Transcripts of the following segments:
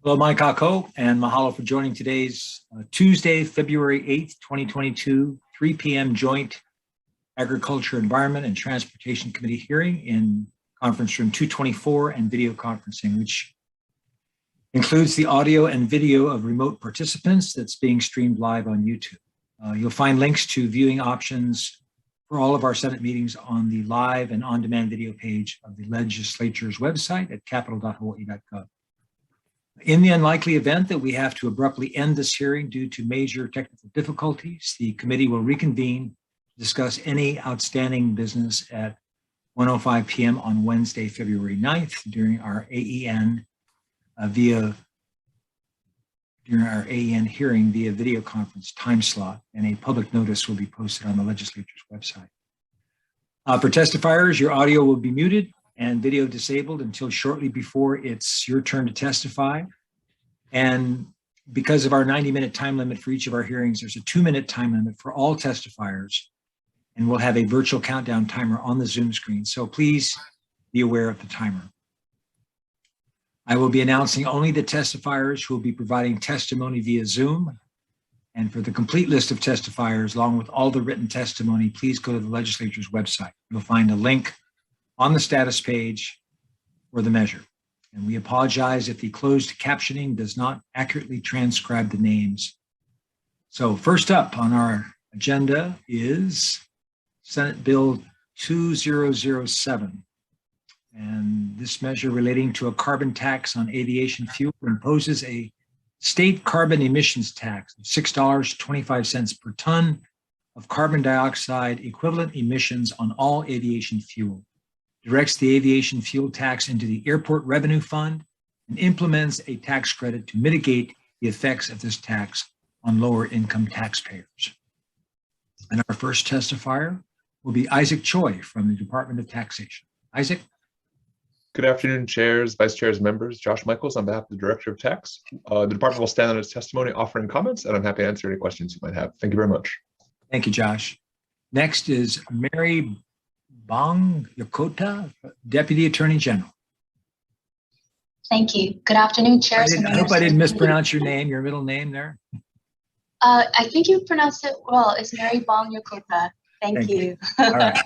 Hello, Mike Kako, and mahalo for joining today's Tuesday, February 8th, 2022, 3 p.m. joint Agriculture, Environment, and Transportation Committee hearing in conference room 224 and video conferencing, which includes the audio and video of remote participants that's being streamed live on YouTube. You'll find links to viewing options for all of our Senate meetings on the live and on-demand video page of the legislature's website at capitol.hawaii.gov. In the unlikely event that we have to abruptly end this hearing due to major technical difficulties, the committee will reconvene to discuss any outstanding business at 1:05 p.m. on Wednesday, February 9th during our AEN hearing via video conference time slot, and a public notice will be posted on the legislature's website. For testifiers, your audio will be muted and video disabled until shortly before it's your turn to testify. And because of our 90-minute time limit for each of our hearings, there's a 2-minute time limit for all testifiers, and we'll have a virtual countdown timer on the Zoom screen. So please be aware of the timer. I will be announcing only the testifiers who will be providing testimony via Zoom. And for the complete list of testifiers, along with all the written testimony, please go to the legislature's website. You'll find a link on the status page for the measure. And we apologize if the closed captioning does not accurately transcribe the names. So first up on our agenda is Senate Bill 2007. And this measure relating to a carbon tax on aviation fuel imposes a state carbon emissions tax of $6.25 per ton of carbon dioxide equivalent emissions on all aviation fuel, directs the aviation fuel tax into the Airport Revenue Fund, and implements a tax credit to mitigate the effects of this tax on lower income taxpayers. And our first testifier will be Isaac Choi from the Department of Taxation. Isaac. Good afternoon, chairs, vice chairs, members. Josh Michaels on behalf of the Director of Tax. The department will stand on its testimony, offering comments, and I'm happy to answer any questions you might have. Thank you very much. Thank you, Josh. Next is Mary Bong Yokota, Deputy Attorney General. Thank you. Good afternoon, chairs. I hope I didn't mispronounce your name, your middle name there. I think you pronounced it well. It's Mary Bong Yokota. Thank you. All right.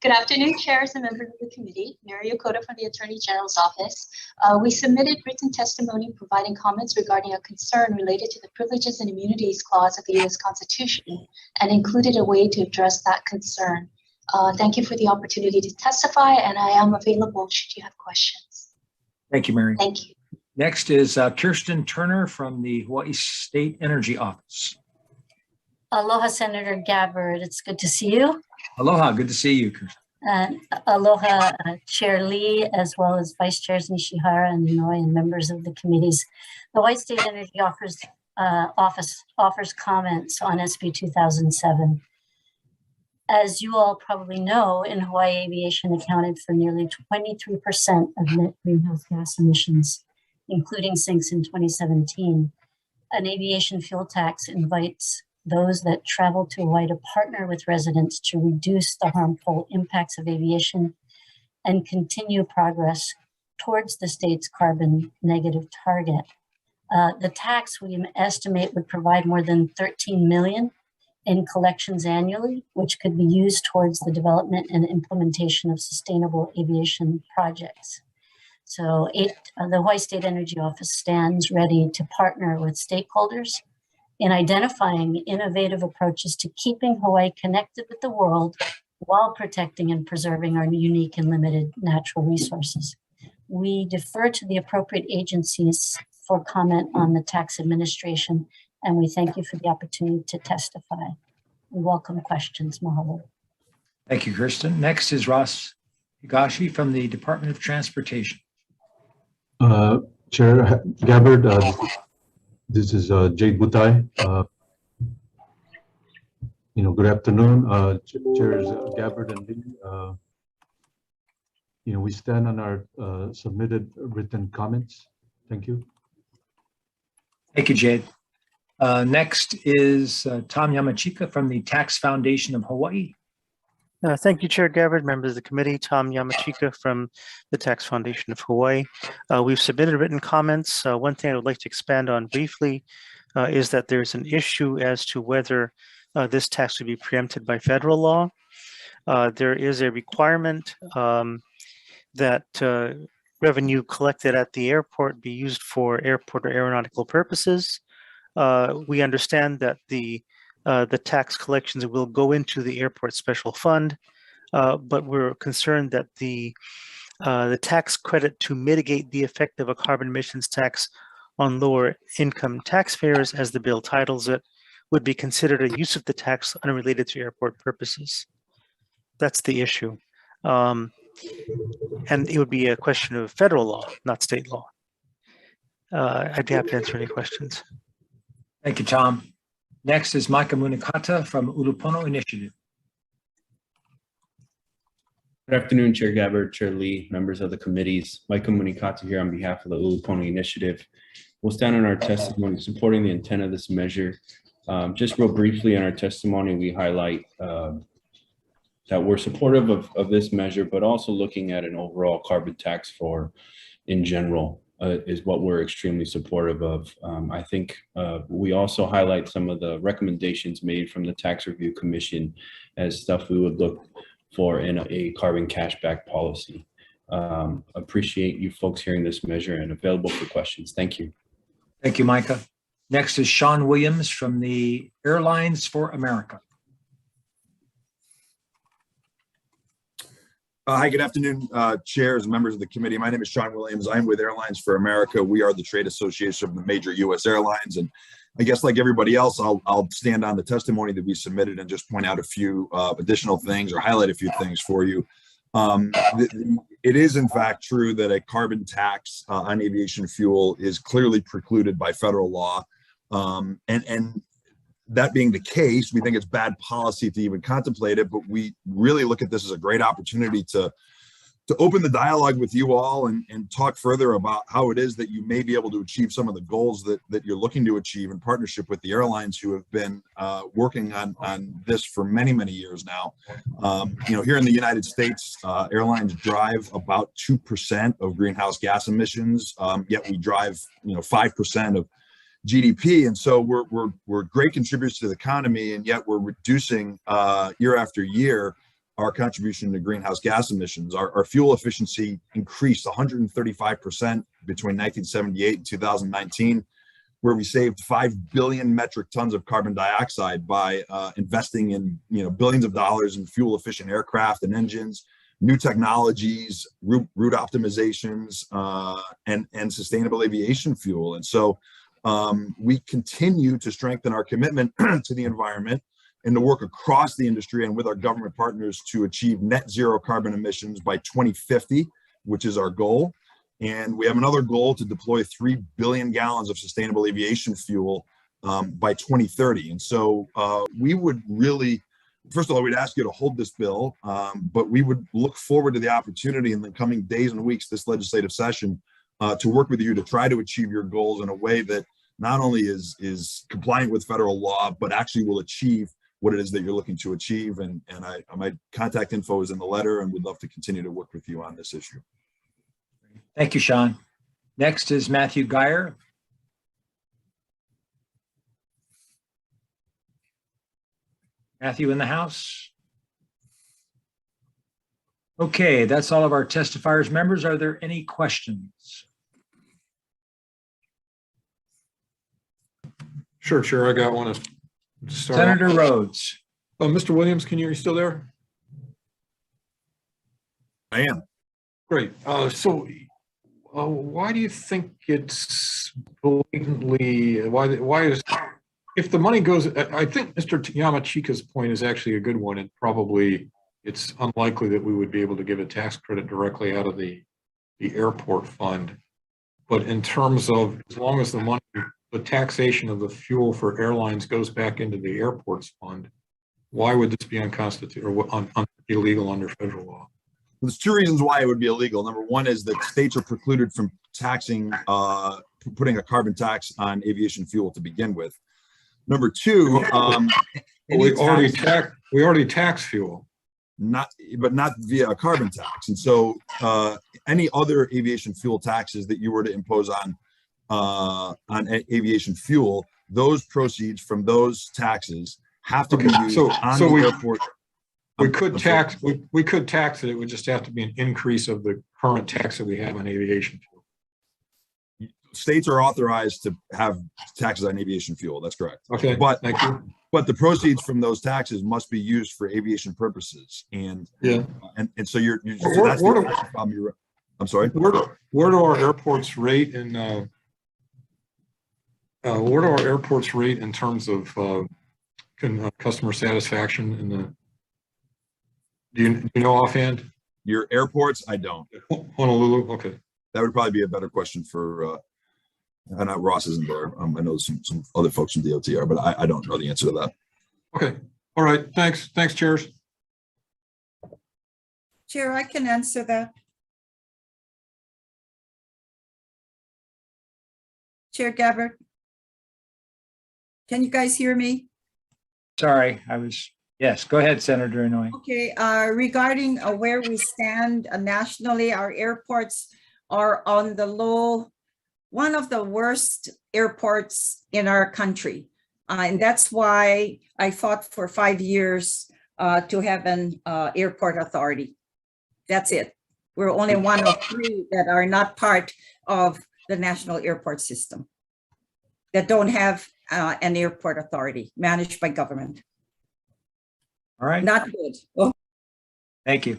Good afternoon, chairs and members of the committee. Mary Yokota from the Attorney General's office. We submitted written testimony providing comments regarding a concern related to the Privileges and Immunities Clause of the U.S. Constitution and included a way to address that concern. Thank you for the opportunity to testify, and I am available should you have questions. Thank you, Mary. Thank you. Next is Kirsten Turner from the Hawaii State Energy Office. Aloha, Senator Gabbard. It's good to see you. Aloha, good to see you, Kirsten. And aloha, Chair Lee, as well as Vice Chairs Nishihara and Inouye and members of the committees. The Hawaii State Energy Office offers comments on SB 2007. As you all probably know, in Hawaii, aviation accounted for nearly 23% of net greenhouse gas emissions, including sinks in 2017. An aviation fuel tax invites those that travel to Hawaii to partner with residents to reduce the harmful impacts of aviation and continue progress towards the state's carbon negative target. The tax, we estimate, would provide more than $13 million in collections annually, which could be used towards the development and implementation of sustainable aviation projects. So the Hawaii State Energy Office stands ready to partner with stakeholders in identifying innovative approaches to keeping Hawaii connected with the world while protecting and preserving our unique and limited natural resources. We defer to the appropriate agencies for comment on the tax administration, and we thank you for the opportunity to testify. We welcome questions. Mahalo. Thank you, Kirsten. Next is Ross Higashi from the Department of Transportation. Chair Gabbard, this is Jade Butai. Good afternoon, Chairs Gabbard and Lee. We stand on our submitted written comments. Thank you. Thank you, Jade. Next is Tom Yamachika from the Tax Foundation of Hawaii. Thank you, Chair Gabbard, members of the committee. Tom Yamachika from the Tax Foundation of Hawaii. We've submitted written comments. One thing I would like to expand on briefly is that there's an issue as to whether this tax would be preempted by federal law. There is a requirement that revenue collected at the airport be used for airport or aeronautical purposes. We understand that the tax collections will go into the airport special fund, but we're concerned that the tax credit to mitigate the effect of a carbon emissions tax on lower income taxpayers, as the bill titles it, would be considered a use of the tax unrelated to airport purposes. That's the issue. And it would be a question of federal law, not state law. I'd be happy to answer any questions. Thank you, Tom. Next is Micah Munakata from Ulupono Initiative. Good afternoon, Chair Gabbard, Chair Lee, members of the committees. Micah Munikata here on behalf of the Ulupono Initiative. We'll stand on our testimony supporting the intent of this measure. Just real briefly in our testimony, we highlight that we're supportive of this measure, but also looking at an overall carbon tax for in general is what we're extremely supportive of. I think we also highlight some of the recommendations made from the Tax Review Commission as stuff we would look for in a carbon cashback policy. Appreciate you folks hearing this measure and available for questions. Thank you. Thank you, Micah. Next is Sean Williams from the Airlines for America. Hi, good afternoon, chairs and members of the committee. My name is Sean Williams. I'm with Airlines for America. We are the trade association of the major U.S. airlines. And I guess like everybody else, I'll stand on the testimony that we submitted and just point out a few additional things or highlight a few things for you. It is in fact true that a carbon tax on aviation fuel is clearly precluded by federal law. And that being the case, we think it's bad policy to even contemplate it, but we really look at this as a great opportunity to open the dialogue with you all and talk further about how it is that you may be able to achieve some of the goals that you're looking to achieve in partnership with the airlines who have been working on this for many, many years now. Here in the United States, airlines drive about 2% of greenhouse gas emissions, yet we drive 5% of GDP, and so we're great contributors to the economy, and yet we're reducing year after year our contribution to greenhouse gas emissions. Our fuel efficiency increased 135% between 1978 and 2019, where we saved 5 billion metric tons of carbon dioxide by investing in billions of dollars in fuel efficient aircraft and engines, new technologies, route optimizations, and sustainable aviation fuel. And so we continue to strengthen our commitment to the environment and to work across the industry and with our government partners to achieve net zero carbon emissions by 2050, which is our goal. And we have another goal to deploy 3 billion gallons of sustainable aviation fuel by 2030. And so we would really, first of all, we'd ask you to hold this bill, but we would look forward to the opportunity in the coming days and weeks, this legislative session, to work with you to try to achieve your goals in a way that not only is compliant with federal law, but actually will achieve what it is that you're looking to achieve. And my contact info is in the letter, and we'd love to continue to work with you on this issue. Thank you, Sean. Next is Matthew Geyer. Matthew in the house? Okay, that's all of our testifiers. Members, are there any questions? Sure, Chair, I got one to start. Senator Rhodes. Mr. Williams, are you still there? I am. Great. So why do you think it's blatantly, why is, if the money goes, I think Mr. Yamachika's point is actually a good one, and probably it's unlikely that we would be able to give a tax credit directly out of the airport fund. But in terms of, as long as the money, the taxation of the fuel for airlines goes back into the airports fund, why would this be unconstitutional or illegal under federal law? There's two reasons why it would be illegal. Number one is that states are precluded from taxing, putting a carbon tax on aviation fuel to begin with. Number two, we already tax fuel. not via a carbon tax. And so any other aviation fuel taxes that you were to impose on aviation fuel, those proceeds from those taxes have to be used on the airport. We could tax it. It would just have to be an increase of the current tax that we have on aviation fuel. States are authorized to have taxes on aviation fuel. That's correct. Okay, but thank you. But the proceeds from those taxes must be used for aviation purposes. And yeah, and so so that's the problem. I'm sorry. Where do our airports rate in terms of customer satisfaction? In the do you know offhand? Your airports? I don't. Honolulu. Okay, that would probably be a better question for. I know Ross isn't there. I know some other folks from DOT are, but I don't know the answer to that. Okay. All right. Thanks. Thanks, chairs. Chair, I can answer that. Chair Gabbard. Can you guys hear me? Sorry, yes, go ahead, Senator Inouye. Okay, regarding where we stand nationally, our airports are on the one of the worst airports in our country. And that's why I fought for 5 years to have an airport authority. That's it. We're only one of 3 that are not part of the national airport system, that don't have an airport authority managed by government. All right. Not good. Oh. Thank you.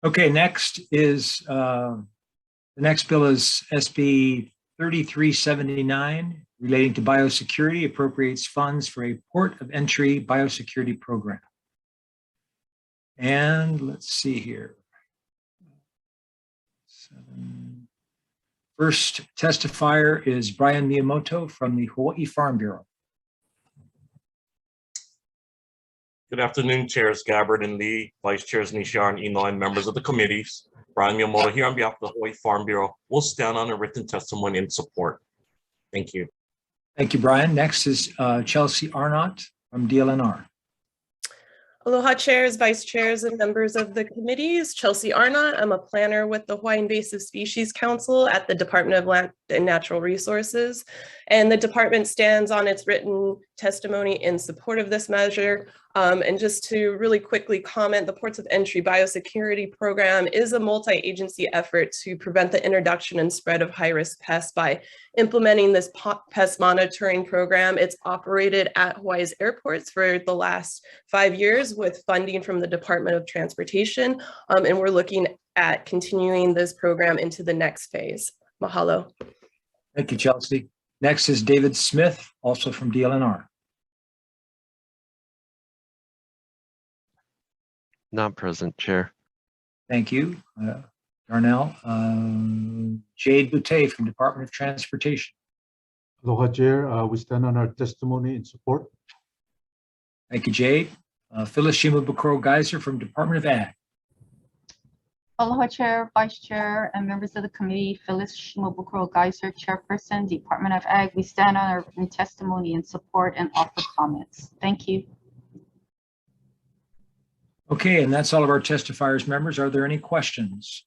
Okay, next is the next bill is SB 3379 relating to biosecurity, appropriates funds for a port of entry biosecurity program. And let's see here. First testifier is Brian Miyamoto from the Hawaii Farm Bureau. Good afternoon, Chairs Gabbard and Lee, Vice Chairs Nishihara and Inouye, and members of the committees. Brian Miyamoto here on behalf of the Hawaii Farm Bureau. Will stand on a written testimony in support. Thank you. Thank you, Brian. Next is Chelsea Arnott from DLNR. Aloha chairs, vice chairs, and members of the committees. Chelsea Arnott. I'm a planner with the Hawaii Invasive Species Council at the Department of Land and Natural Resources. And the department stands on its written testimony in support of this measure. And just to really quickly comment, the Ports of Entry Biosecurity Program is a multi-agency effort to prevent the introduction and spread of high-risk pests by implementing this pest monitoring program. It's operated at Hawaii's airports for the last 5 years with funding from the Department of Transportation. And we're looking at continuing this program into the next phase. Mahalo. Thank you, Chelsea. Next is David Smith, also from DLNR. Not present, Chair. Thank you, Darnell. Jade Boutte from Department of Transportation. Aloha, Chair. We stand on our testimony in support. Thank you, Jade. Phyllis Shimabukuro-Geyser from Department of Ag. Aloha Chair, Vice Chair, and members of the committee. Phyllis Shimabukuro-Geyser, Chairperson, Department of Ag. We stand on our written testimony in support and offer comments. Thank you. Okay, and that's all of our testifiers, members. Are there any questions?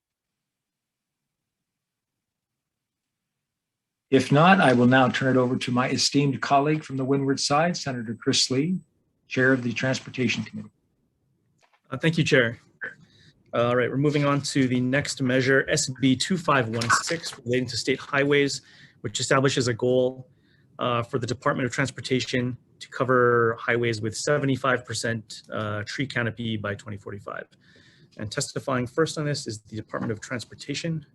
If not, I will now turn it over to my esteemed colleague from the windward side, Senator Chris Lee, Chair of the Transportation Committee. Thank you, Chair. All right, we're moving on to the next measure, SB 2516, relating to state highways, which establishes a goal for the Department of Transportation to cover highways with 75% tree canopy by 2045. And testifying first on this is the Department of Transportation.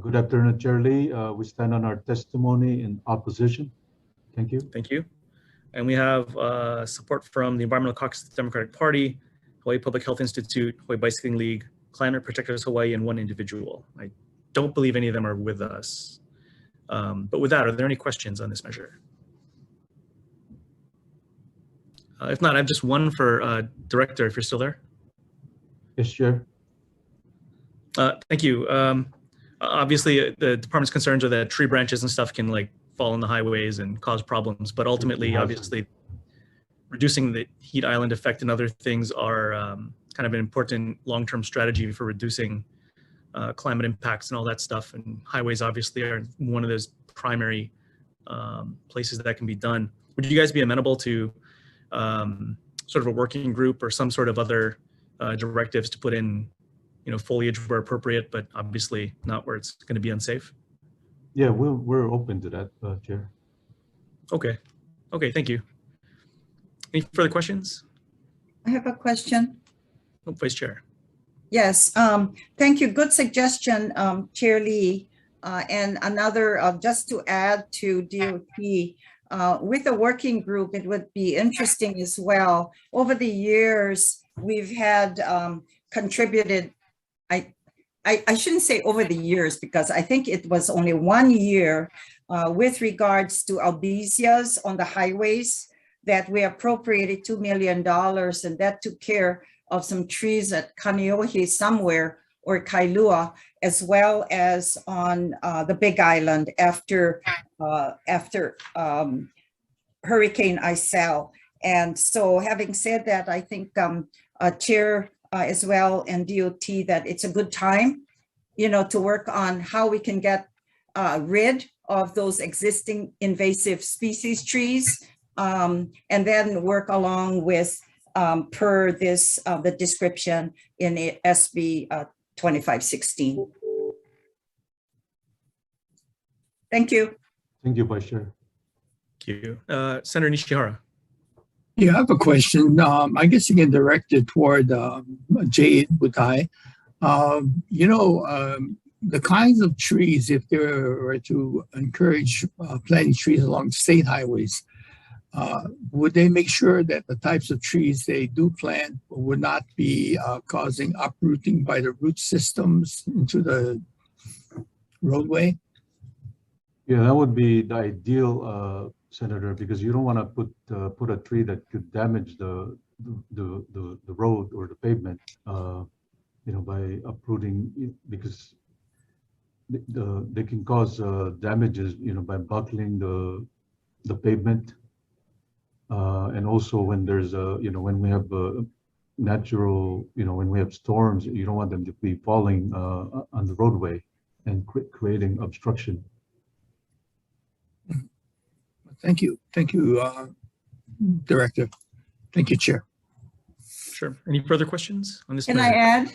Good afternoon, Chair Lee. We stand on our testimony in opposition. Thank you. Thank you. And we have support from the Environmental Caucus of the Democratic Party, Hawaii Public Health Institute, Hawaii Bicycling League, Climate Protectors Hawaii, and one individual. I don't believe any of them are with us. But with that, are there any questions on this measure? If not, I have just one for Director, if you're still there. Yes, Chair. Thank you. Obviously, the department's concerns are that tree branches and stuff can like fall on the highways and cause problems, but ultimately, obviously, reducing the heat island effect and other things are kind of an important long-term strategy for reducing climate impacts and all that stuff. And highways obviously are one of those primary places that can be done. Would you guys be amenable to sort of a working group or some sort of other directives to put in, foliage where appropriate, but obviously not where it's going to be unsafe? Yeah, we're open to that, Chair. Okay. Okay, thank you. Any further questions? I have a question. Oh, Vice Chair. Yes, thank you. Good suggestion, Chair Lee. And another, just to add to DOT, with the working group, it would be interesting as well. Over the years, we've had contributed, I shouldn't say over the years, because I think it was only 1 year with regards to albesias on the highways that we appropriated $2 million, and that took care of some trees at Kaneohe somewhere, or Kailua, as well as on the Big Island after Hurricane Isel. And so having said that, I think Chair as well and DOT that it's a good time, to work on how we can get rid of those existing invasive species trees, and then work along with per this the description in SB 2516. Thank you. Thank you, Vice Chair. Thank you. Senator Nishihara. Yeah, I have a question. I guess you can direct it toward Jay Butai. The kinds of trees, if they were to encourage planting trees along state highways, would they make sure that the types of trees they do plant would not be causing uprooting by the root systems into the roadway? Yeah, that would be the ideal, Senator, because you don't want to put a tree that could damage the road or the pavement, by uprooting, because they can cause damages, by buckling the pavement. And also when there's when we have natural, when we have storms, you don't want them to be falling on the roadway and creating obstruction. Thank you. Thank you, Director. Thank you, Chair. Sure. Any further questions on this? Can I add?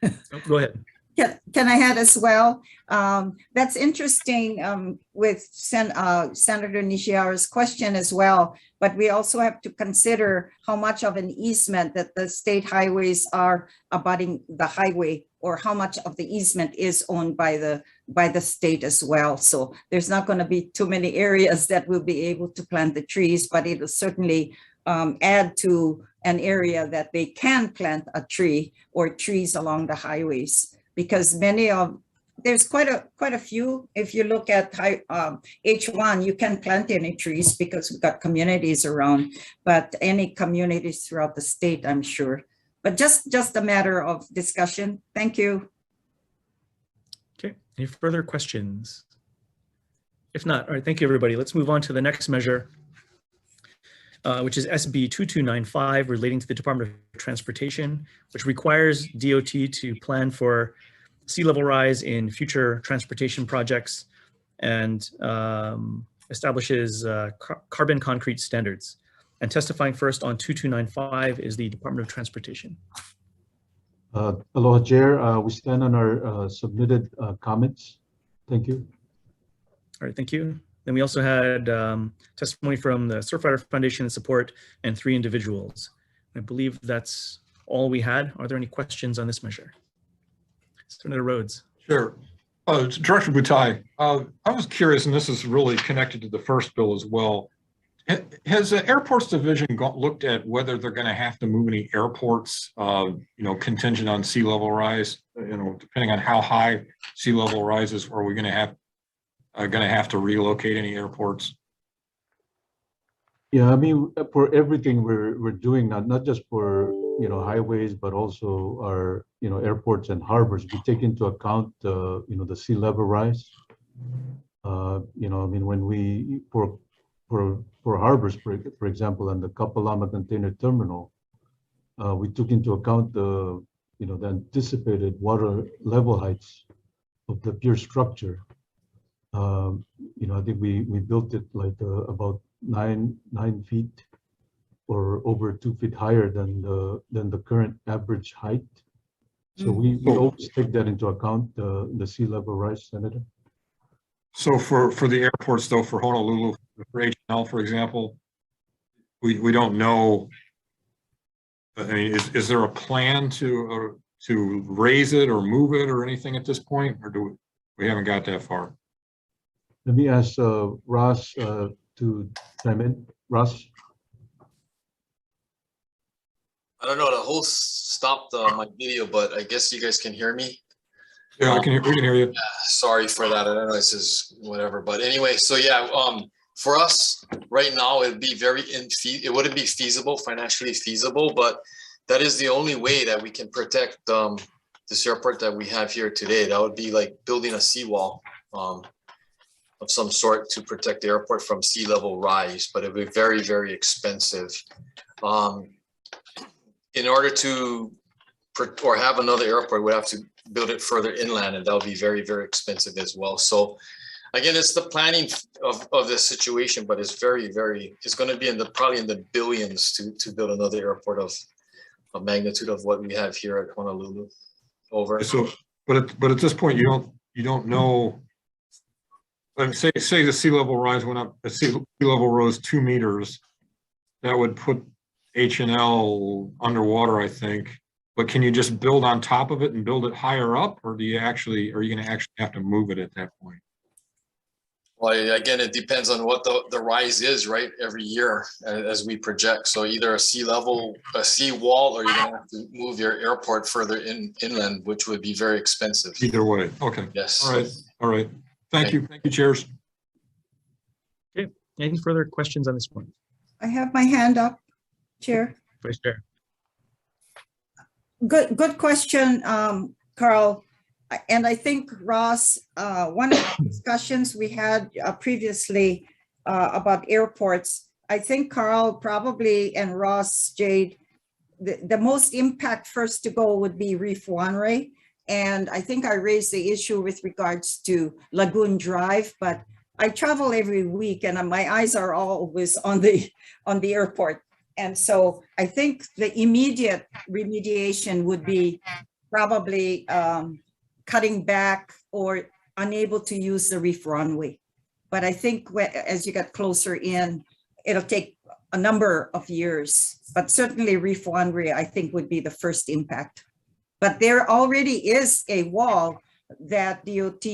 Oh, go ahead. Can I add as well? That's interesting with Senator Nishihara's question as well, but we also have to consider how much of an easement that the state highways are abutting the highway, or how much of the easement is owned by the state as well. So there's not going to be too many areas that will be able to plant the trees, but it will certainly add to an area that they can plant a tree or trees along the highways. Because there's quite a few. If you look at H1, you can plant any trees because we've got communities around, but any communities throughout the state, I'm sure. But just a matter of discussion. Thank you. Okay, any further questions? If not, all right, thank you, everybody. Let's move on to the next measure, which is SB 2295, relating to the Department of Transportation, which requires DOT to plan for sea level rise in future transportation projects and establishes carbon concrete standards. And testifying first on 2295 is the Department of Transportation. Aloha, Chair. We stand on our submitted comments. Thank you. All right, thank you. Then we also had testimony from the Surfrider Foundation and Support and 3 individuals. I believe that's all we had. Are there any questions on this measure? Senator Rhodes. Sure. Director Butai, I was curious, and this is really connected to the first bill as well. Has the Airports Division looked at whether they're going to have to move any airports, contingent on sea level rise? Depending on how high sea level rises, are we going to have to relocate any airports? Yeah, I mean, for everything we're doing, not just for highways, but also our airports and harbors, we take into account the sea level rise. I mean, when we for for harbors, for example, and the Kapalama Container Terminal, we took into account the anticipated water level heights of the pier structure. I think we built it like about 9 feet or over 2 feet higher than the current average height. So we always take that into account, the sea level rise, Senator. So for the airports though, for Honolulu, for H&L, for example, we don't know. I mean, is there a plan to raise it or move it or anything at this point, or we haven't got that far? Let me ask Ross to chime in. Ross? I don't know, the host stopped my video, but I guess you guys can hear me. Yeah, we can hear you. Sorry for that. I don't know, this is whatever, but anyway, so yeah, for us right now, it wouldn't be feasible, financially feasible, but that is the only way that we can protect this airport that we have here today. That would be like building a seawall of some sort to protect the airport from sea level rise, but it would be very, very expensive. In order to have another airport, we'd have to build it further inland, and that would be very, very expensive as well. So again, it's the planning of this situation, but it's very, very, it's going to be probably in the billions to build another airport of a magnitude of what we have here at Honolulu. Over. So, but at this point, you don't know. Say the sea level rise went up. The sea level rose 2 meters. That would put H&L underwater, I think. But can you just build on top of it and build it higher up, or are you going to actually have to move it at that point? Well, again, it depends on what the rise is, right? Every year as we project. So either a sea wall, or you're going to have to move your airport further inland, which would be very expensive. Either way. Okay. Yes. All right. Thank you. Thank you, chairs. Okay. Any further questions on this point? I have my hand up, Chair. Vice Chair. Good question, Carl. And I think, Ross, one of the discussions we had previously about airports, I think Carl probably, and Ross, Jade, the most impact first to go would be Reef Wanre. And I think I raised the issue with regards to Lagoon Drive, but I travel every week and my eyes are always on the airport. And so I think the immediate remediation would be probably cutting back or unable to use the reef runway. But I think as you get closer in, it'll take a number of years, but certainly reef runway, I think, would be the first impact. But there already is a wall that DOT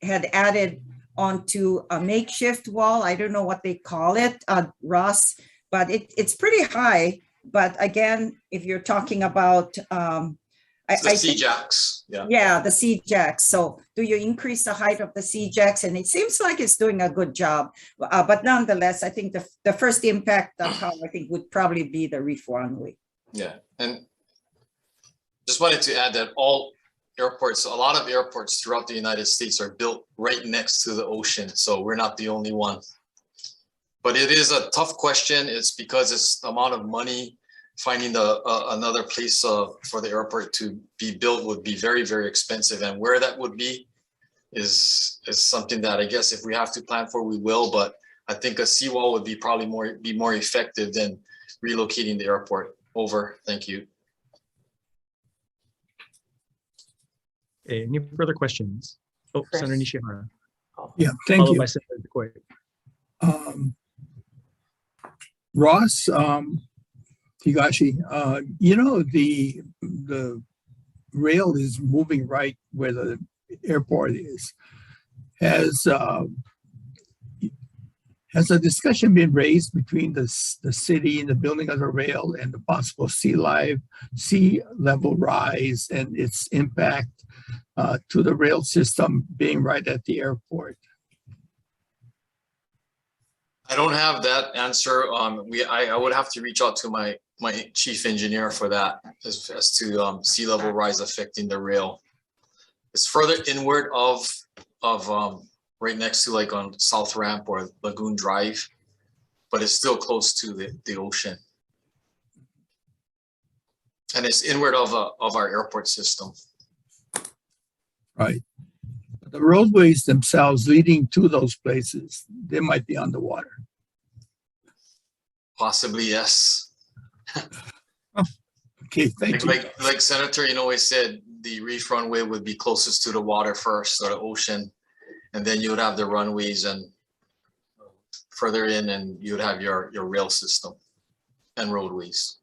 had added onto a makeshift wall. I don't know what they call it, Ross, but it's pretty high. But again, if you're talking about the C-jacks, yeah, the C-jacks. So do you increase the height of the C-jacks? And it seems like it's doing a good job. But nonetheless, I think the first impact on how I think would probably be the reef runway. Yeah, and just wanted to add that all airports, a lot of airports throughout the United States are built right next to the ocean. So we're not the only one. But it is a tough question. It's because it's the amount of money. Finding another place for the airport to be built would be very, very expensive. And where that would be is something that I guess if we have to plan for, we will. But I think a seawall would be probably more effective than relocating the airport. Over. Thank you. Okay, any further questions? Oh, Senator Nishihara. Yeah, thank you. Followed by Senator Koike. Ross, Higashi, the rail is moving right where the airport is. Has a discussion been raised between the city and the building of the rail and the possible sea level rise and its impact to the rail system being right at the airport? I don't have that answer. I would have to reach out to my chief engineer for that as to sea level rise affecting the rail. It's further inward of right next to like on South Ramp or Lagoon Drive, but it's still close to the ocean. And it's inward of our airport system. Right. The roadways themselves leading to those places, they might be underwater. Possibly, yes. Okay, thank you. Like Senator Inoue said, the reef runway would be closest to the water first, or the ocean, and then you would have the runways and further in, and you would have your rail system and roadways.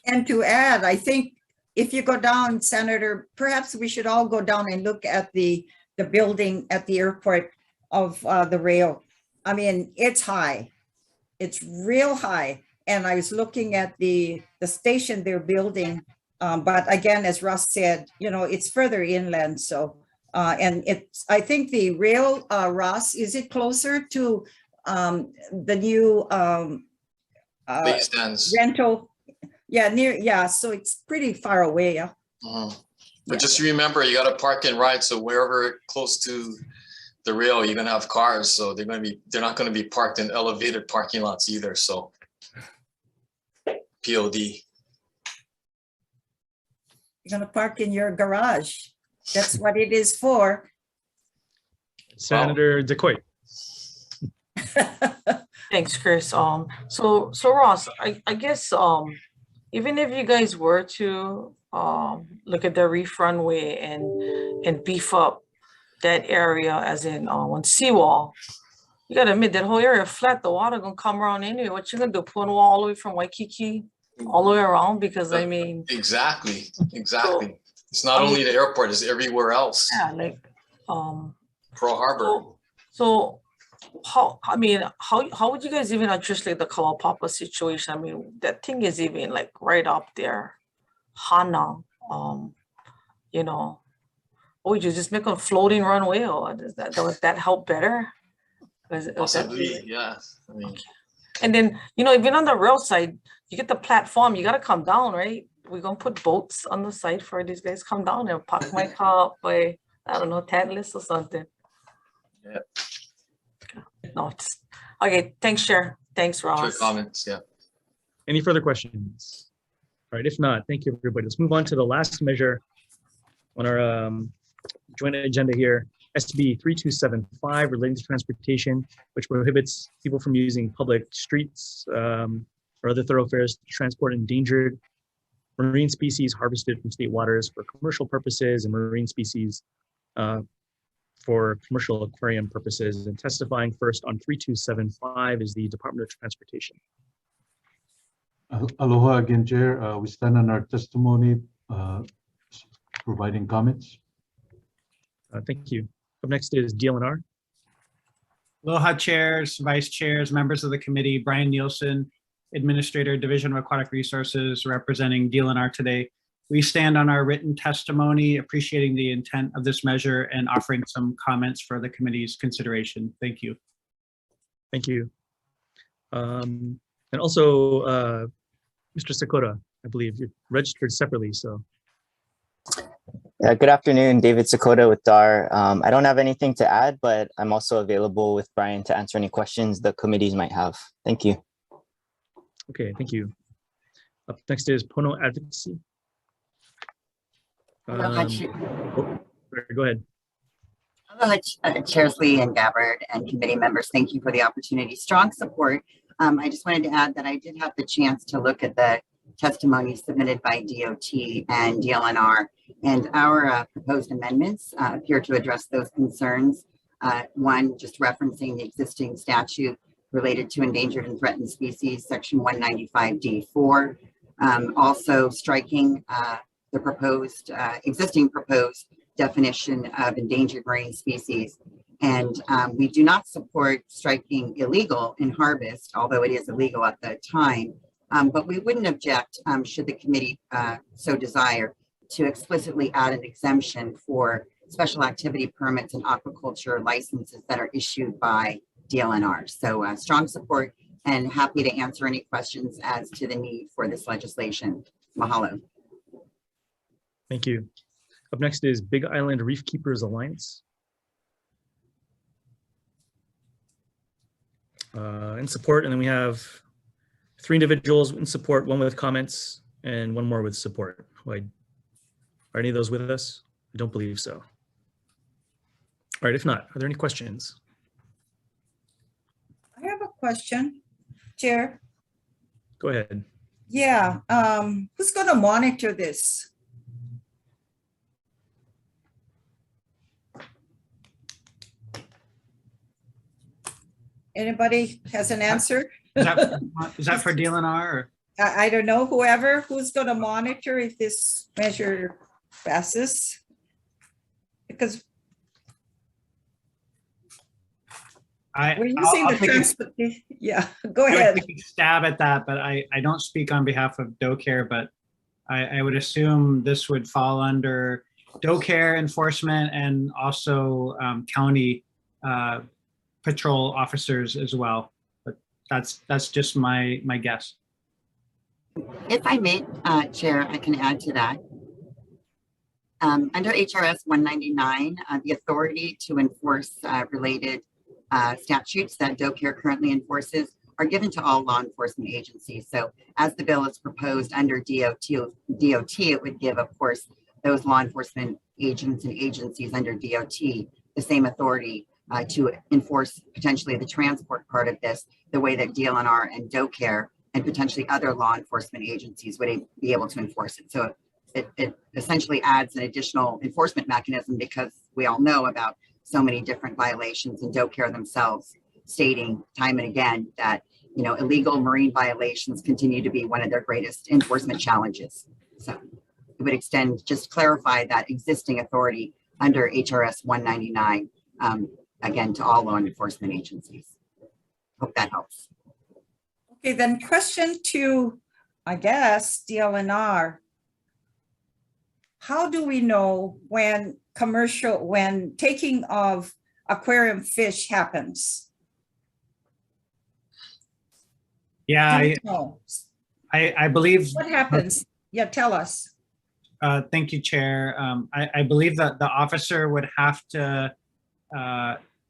And to add, I think if you go down, Senator, perhaps we should all go down and look at the building at the airport of the rail. I mean, it's high. It's real high. And I was looking at the station they're building. But again, as Russ said, you know, it's further inland. So, and it's, I think the rail, Russ, is it closer to the new Big stands. rental? Yeah, near, yeah, so it's pretty far away, yeah. But just remember, you got to park and ride. So wherever close to the rail, you're gonna have cars. So they're not gonna be parked in elevated parking lots either. So POD. You're gonna park in your garage. That's what it is for. Senator DeCoy. Thanks, Chris. So Ross, I guess even if you guys were to look at the reef runway and beef up that area, as in on seawall, you gotta admit that whole area flat, the water gonna come around anyway. What you gonna do? Put a wall all the way from Waikiki all the way around? Because I mean, exactly. It's not only the airport; it's everywhere else. Yeah, like Pearl Harbor. So how would you guys even address like the Kalaupapa situation? I mean, that thing is even like right up there, Hana. You know, or would you just make a floating runway, or does that help better? Possibly, yeah. I mean, and then, you know, even on the rail side, you get the platform, you got to come down, right? We're going to put boats on the side for these guys come down and park my car up by, I don't know, Tantalus or something. Yeah. No, okay. Thanks, Chair. Thanks, Ross. Sure, comments, yeah. Any further questions? All right, if not, thank you, everybody. Let's move on to the last measure on our joint agenda here, SB 3275, relating to transportation, which prohibits people from using public streets or other thoroughfares to transport endangered marine species harvested from state waters for commercial purposes and marine species for commercial aquarium purposes. And testifying first on 3275 is the Department of Transportation. Aloha again, Chair. We stand on our testimony, providing comments. Thank you. Up next is DLNR. Aloha chairs, vice chairs, members of the committee, Brian Nielsen, Administrator, Division of Aquatic Resources, representing DLNR today. We stand on our written testimony, appreciating the intent of this measure and offering some comments for the committee's consideration. Thank you. Thank you. And also, Mr. Sakura, I believe you're registered separately, so. Good afternoon, David Sakota with DAR. I don't have anything to add, but I'm also available with Brian to answer any questions the committees might have. Thank you. Okay, thank you. Up next is Pono Advocacy. Go ahead. Hello, Chairs Lee and Gabbard and committee members. Thank you for the opportunity. Strong support. I just wanted to add that I did have the chance to look at the testimony submitted by DOT and DLNR, and our proposed amendments appear to address those concerns. One, just referencing the existing statute related to endangered and threatened species, section 195D4. Also striking the proposed, existing proposed definition of endangered marine species. And we do not support striking illegal in harvest, although it is illegal at the time. But we wouldn't object, should the committee so desire, to explicitly add an exemption for special activity permits and aquaculture licenses that are issued by DLNR. So strong support and happy to answer any questions as to the need for this legislation. Mahalo. Thank you. Up next is Big Island Reef Keepers Alliance. in support, and then we have 3 individuals in support, 1 with comments, and 1 more with support. Are any of those with us? I don't believe so. All right, if not, are there any questions? I have a question, Chair. Go ahead. Yeah, who's gonna monitor this? Anybody has an answer? Is that for DLNR or? I don't know, who's gonna monitor if this measure passes? Because we're using the transportation. Yeah, go ahead. Take a stab at that, but I don't speak on behalf of DoCare, but I would assume this would fall under DoCare enforcement and also county patrol officers as well. But that's just my guess. If I may, Chair, I can add to that. Under HRS 199, the authority to enforce related statutes that DoCare currently enforces are given to all law enforcement agencies. So as the bill is proposed under DOT, it would give, of course, those law enforcement agents and agencies under DOT the same authority to enforce potentially the transport part of this, the way that DLNR and DoCare and potentially other law enforcement agencies would be able to enforce it. So it essentially adds an additional enforcement mechanism, because we all know about so many different violations, and DoCare themselves stating time and again that, you know, illegal marine violations continue to be one of their greatest enforcement challenges. So it would extend, just clarify that existing authority under HRS 199, again, to all law enforcement agencies. Hope that helps. Okay, then question to, I guess, DLNR. How do we know when taking of aquarium fish happens? Yeah, I believe. What happens? Yeah, tell us. Thank you, Chair. I believe that the officer would have to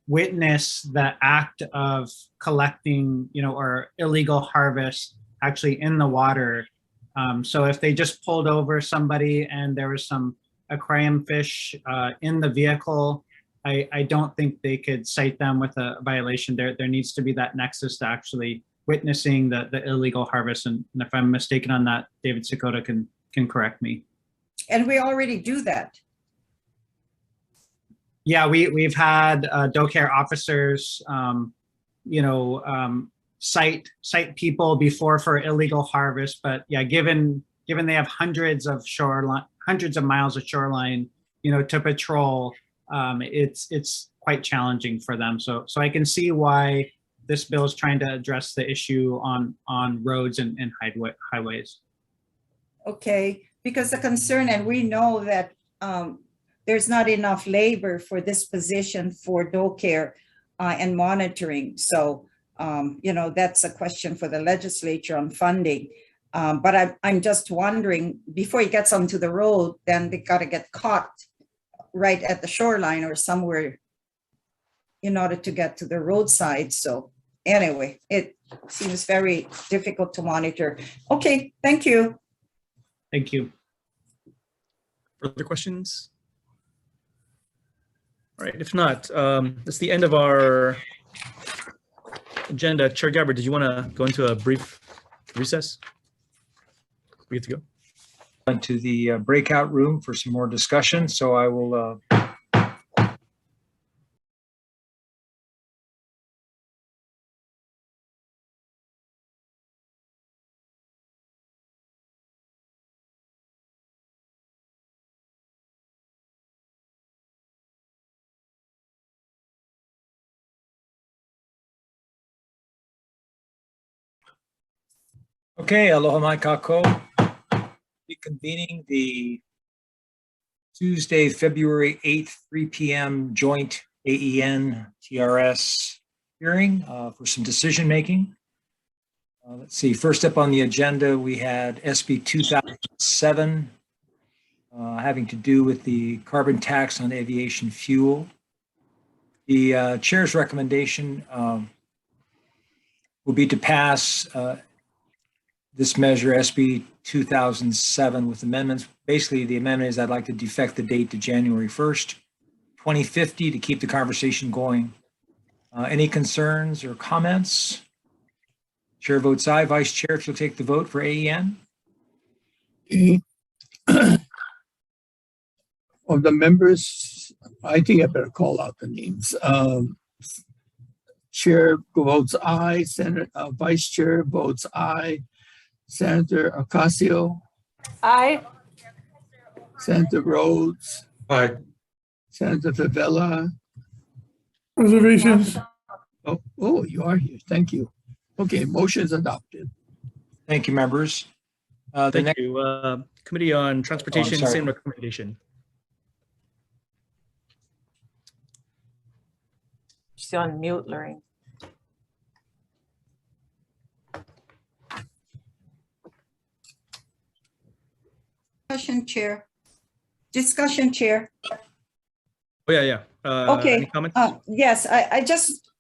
witness the act of collecting, or illegal harvest actually in the water. So if they just pulled over somebody and there was some aquarium fish in the vehicle, I don't think they could cite them with a violation. There needs to be that nexus to actually witnessing the illegal harvest. And if I'm mistaken on that, David Yokota can correct me. And we already do that. Yeah, we've had DoCare officers, cite people before for illegal harvest, but yeah, given they have hundreds of miles of shoreline, to patrol, it's quite challenging for them. So I can see why this bill is trying to address the issue on roads and highways. Okay, because the concern, and we know that there's not enough labor for this position for DoCare and monitoring. So, that's a question for the legislature on funding. But I'm just wondering, before he gets onto the road, then they got to get caught right at the shoreline or somewhere in order to get to the roadside. So anyway, it seems very difficult to monitor. Okay, thank you. Thank you. Further questions? All right, if not, that's the end of our agenda. Chair Gabbard, did you want to go into a brief recess? We get to go. Went to the breakout room for some more discussion, so I will Okay, aloha mai kako. Reconvening the Tuesday, February 8th, 3 p.m. joint AEN-TRS hearing for some decision making. Let's see, first up on the agenda, we had SB 2007 having to do with the carbon tax on aviation fuel. The chair's recommendation will be to pass this measure, SB 2007, with amendments. Basically, the amendment is I'd like to defect the date to January 1st, 2050 to keep the conversation going. Any concerns or comments? Chair votes aye. Vice Chair, if you'll take the vote for AEN. Okay. Of the members, I think I better call out the names. Chair votes aye. Vice Chair votes aye. Senator Ocasio. Aye. Senator Rhodes. Aye. Senator Favela. Reservations. Oh, you are here. Thank you. Okay, motion is adopted. Thank you, members. Thank you. Committee on Transportation, sorry. same recommendation. She's on mute, Lorraine. Discussion, Chair. Discussion, Chair. Oh, yeah. Okay. Any comments? Yes,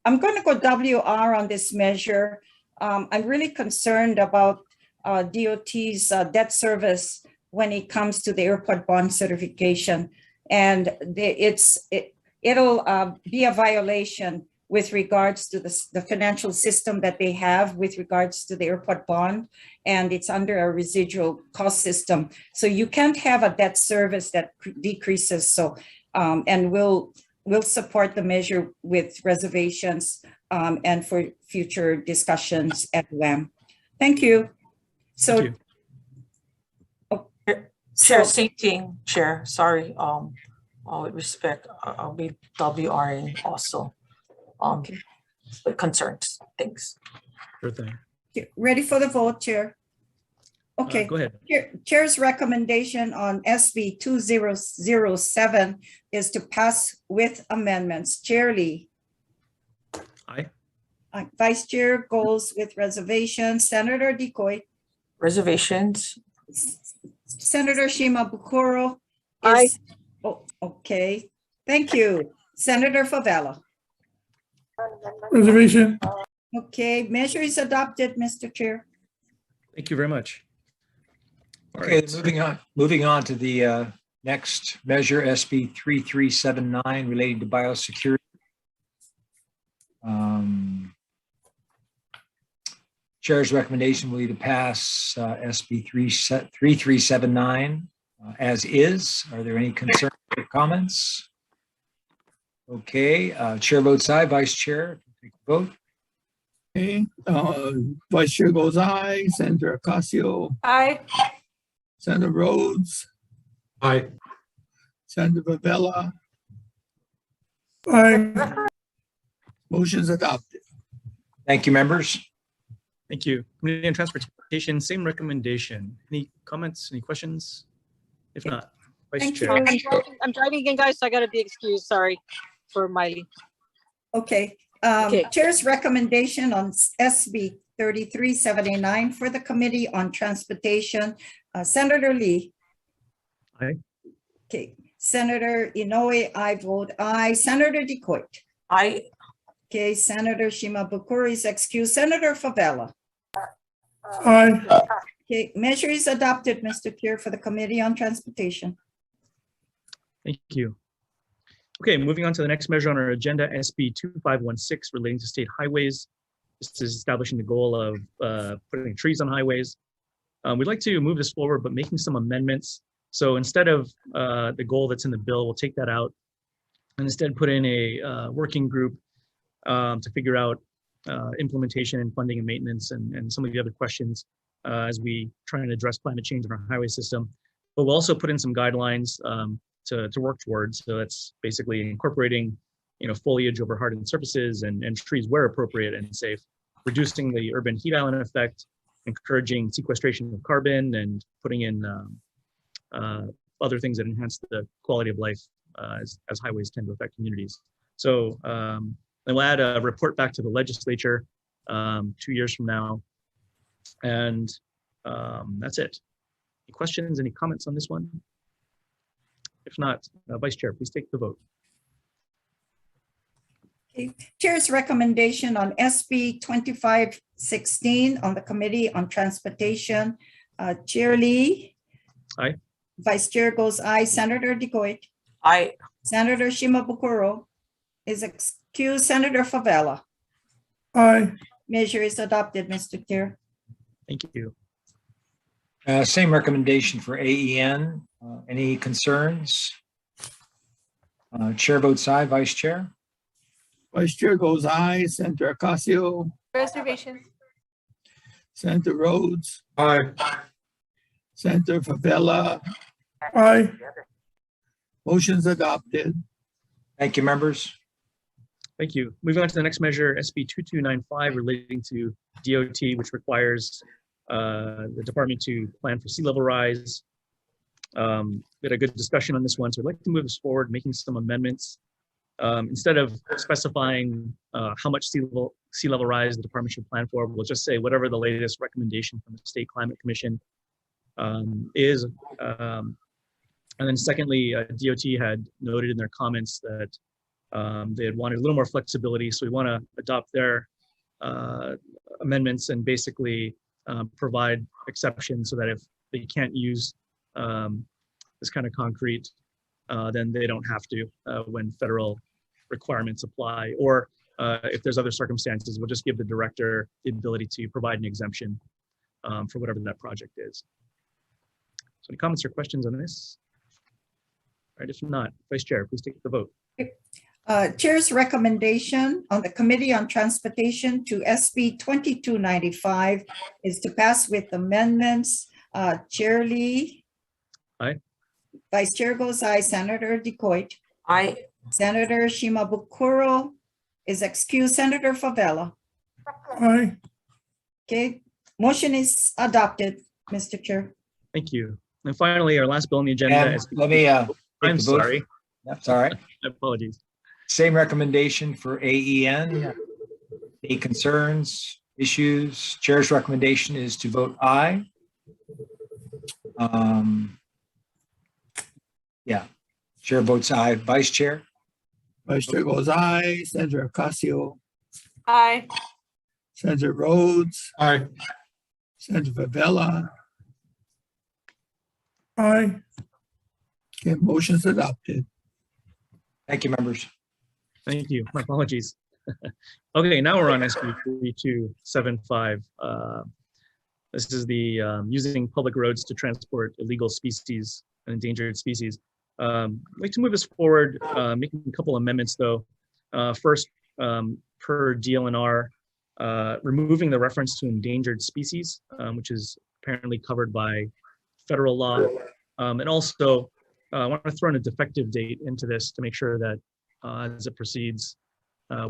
I'm going to go WR on this measure. I'm really concerned about DOT's debt service when it comes to the airport bond certification. And it'll be a violation with regards to the financial system that they have with regards to the airport bond, and it's under a residual cost system. So you can't have a debt service that decreases. So, and we'll support the measure with reservations and for future discussions at WAM. Thank you. So, Thank you. Chair, same thing, Chair. Sorry. With respect, I'll be WRing also. With concerns. Thanks. Sure thing. ready for the vote, Chair? Okay. Go ahead. Chair's recommendation on SB 2007 is to pass with amendments. Chair Lee. Aye. Vice Chair goes with reservations. Senator Decoy. Reservations. Senator Shimabukuro. Aye. Oh, okay. Thank you. Senator Favela. Reservation. Okay, measure is adopted, Mr. Chair. Thank you very much. All Okay, right. moving on to the next measure, SB 3379, relating to biosecurity. Chair's recommendation will be to pass SB 3379 as is. Are there any concerns or comments? Okay, Chair votes aye. Vice Chair, take the vote. Okay, Vice Chair goes aye. Senator Ocasio. Aye. Senator Rhodes. Aye. Senator Favela. Aye. Motion's adopted. Thank you, members. Thank you. Committee on Transportation, same recommendation. Any comments, any questions? If not, Vice Chair. I'm driving again, guys, so I gotta be excused, sorry for Miley. Okay. Okay. Chair's recommendation on SB 3379 for the Committee on Transportation. Senator Lee. Aye. Okay. Senator Inoue, I vote aye. Senator Decoy. Aye. Okay. Senator Shimabukuro is excused. Senator Favela. Aye. Okay. Measure is adopted, Mr. Chair, for the Committee on Transportation. Thank you. Okay, moving on to the next measure on our agenda, SB 2516, relating to state highways. This is establishing the goal of putting trees on highways. We'd like to move this forward, but making some amendments. So instead of the goal that's in the bill, we'll take that out and instead put in a working group to figure out implementation and funding and maintenance and some of the other questions as we try and address climate change in our highway system. But we'll also put in some guidelines to work towards. So that's basically incorporating, foliage over hardened surfaces and trees where appropriate and safe, reducing the urban heat island effect, encouraging sequestration of carbon, and putting in other things that enhance the quality of life as highways tend to affect communities. So then we'll add a report back to the legislature 2 years from now. And that's it. Any questions, any comments on this one? If not, Vice Chair, please take the vote. Chair's recommendation on SB 2516 on the Committee on Transportation. Chair Lee. Aye. Vice Chair goes aye. Senator DeCoit. Aye. Senator Shimabukuro is excused. Senator Favela. Aye. Measure is adopted, Mr. Chair. Thank you. Same recommendation for AEN. Any concerns? Chair votes aye. Vice Chair? Vice Chair goes aye. Senator Ocasio. Reservations. Senator Rhodes. Aye. Senator Favela. Aye. Motion's adopted. Thank you, members. Thank you. Moving on to the next measure, SB 2295, relating to DOT, which requires the department to plan for sea level rise. We had a good discussion on this one, so I'd like to move this forward, making some amendments. Instead of specifying how much sea level rise the department should plan for, we'll just say whatever the latest recommendation from the State Climate Commission is. And then secondly, DOT had noted in their comments that they had wanted a little more flexibility. So we want to adopt their amendments and basically provide exceptions so that if they can't use this kind of concrete, then they don't have to when federal requirements apply. Or if there's other circumstances, we'll just give the director the ability to provide an exemption for whatever that project is. So any comments or questions on this? All right, if not, Vice Chair, please take the vote. Chair's recommendation on the Committee on Transportation to SB 2295 is to pass with amendments. Chair Lee. Aye. Vice Chair goes aye. Senator DeCoit. Aye. Senator Shimabukuro is excused. Senator Favela. Aye. Okay, motion is adopted, Mr. Chair. Thank you. And finally, our last bill on the agenda And is. let me, I'm the vote. sorry. That's all right. Apologies. Same recommendation for AEN. Any concerns, issues? Chair's recommendation is to vote aye. Yeah, Chair votes aye. Vice Chair? Vice Chair goes aye. Senator Ocasio. Aye. Senator Rhodes. Aye. Senator Favela. Aye. Okay, motion's adopted. Thank you, members. Thank you. My apologies. Okay, now we're on SB 3275. This is the using public roads to transport illegal species and endangered species. I'd like to move this forward, making a couple amendments though. First, per DLNR, removing the reference to endangered species, which is apparently covered by federal law. And also, I want to throw in a defective date into this to make sure that as it proceeds,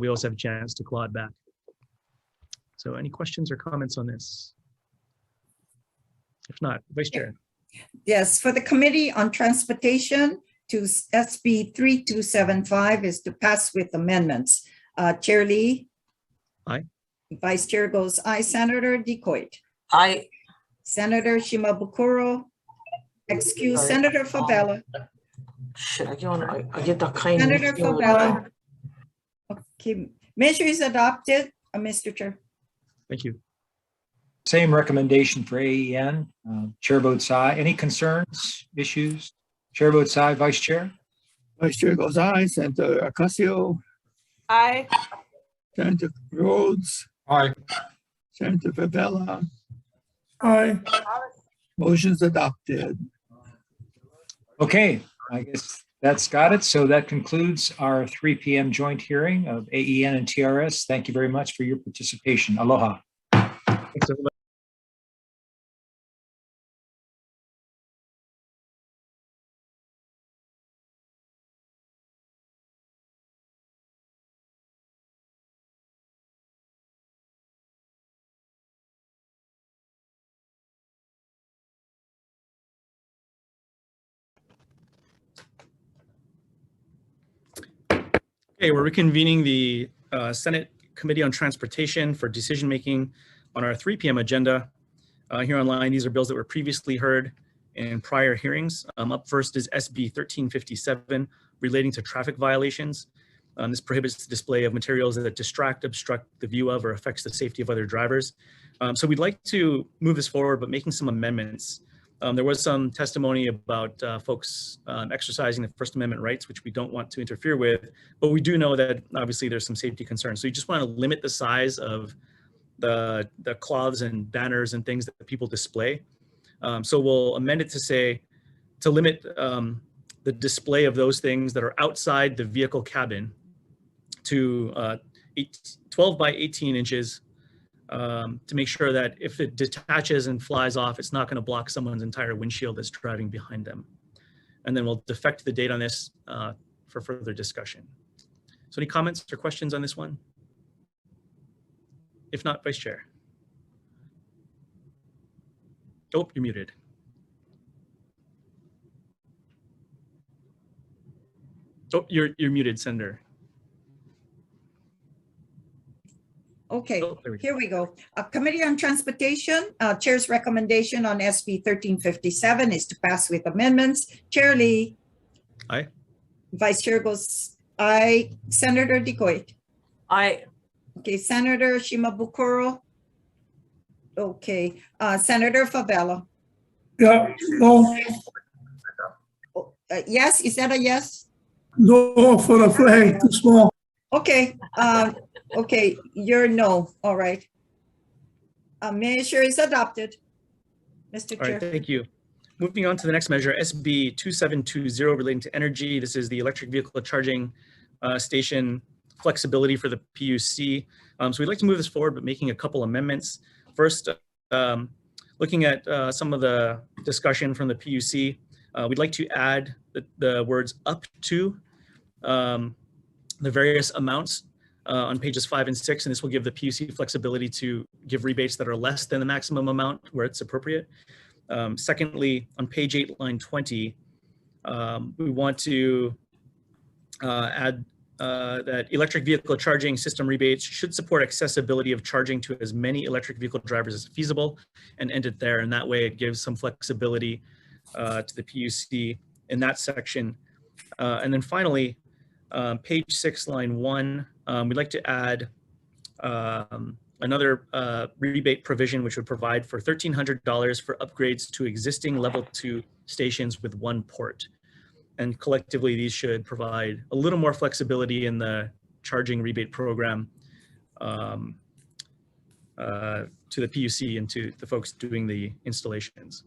we also have a chance to claw it back. So any questions or comments on this? If not, Vice Chair. Yes, for the Committee on Transportation to SB 3275 is to pass with amendments. Chair Lee. Aye. Vice Chair goes aye. Senator DeCoit. Aye. Senator Shimabukuro. Excuse. Senator Favela. Shit, I get that kind Senator of. Favela. Okay, measure is adopted, Mr. Chair. Thank you. Same recommendation for AEN. Chair votes aye. Any concerns, issues? Chair votes aye. Vice Chair? Vice Chair goes aye. Senator Ocasio. Aye. Senator Rhodes. Aye. Senator Favela. Aye. Motion's adopted. Okay, I guess that's got it. So that concludes our 3 p.m. joint hearing of AEN and TRS. Thank you very much for your participation. Aloha. Thanks, everybody. Okay, we're reconvening the Senate Committee on Transportation for decision-making on our 3 p.m. agenda. Here online, these are bills that were previously heard in prior hearings. Up first is SB 1357 relating to traffic violations. This prohibits the display of materials that distract, obstruct the view of, or affects the safety of other drivers. So we'd like to move this forward, but making some amendments. There was some testimony about folks exercising the First Amendment rights, which we don't want to interfere with, but we do know that obviously there's some safety concerns. So you just want to limit the size of the cloths and banners and things that people display. So we'll amend it to say, to limit the display of those things that are outside the vehicle cabin to 12 by 18 inches, to make sure that if it detaches and flies off, it's not going to block someone's entire windshield that's driving behind them. And then we'll defect the date on this for further discussion. So any comments or questions on this one? If not, Vice Chair. Oh, you're muted. Oh, you're muted, Senator. Okay, here we go. Committee on Transportation, Chair's recommendation on SB 1357 is to pass with amendments. Chair Lee. Aye. Vice Chair goes aye. Senator Decoit. Aye. Okay, Senator Shimabukuro. Okay, Senator Favela. Yeah, no, Yes, is that a yes? no for the flag, too small. Okay, okay, you're no, all right. Measure is adopted. Mr. All Chair. right, thank you. Moving on to the next measure, SB 2720 relating to energy. This is the electric vehicle charging station flexibility for the PUC. So we'd like to move this forward, but making a couple amendments. First, looking at some of the discussion from the PUC, we'd like to add the words up to the various amounts on pages 5 and 6, and this will give the PUC flexibility to give rebates that are less than the maximum amount where it's appropriate. Secondly, on page 8, line 20, we want to add that electric vehicle charging system rebates should support accessibility of charging to as many electric vehicle drivers as feasible, and end it there. And that way it gives some flexibility to the PUC in that section. And then finally, page 6, line 1, we'd like to add another rebate provision, which would provide for $1,300 for upgrades to existing level 2 stations with 1 port. And collectively, these should provide a little more flexibility in the charging rebate program to the PUC and to the folks doing the installations.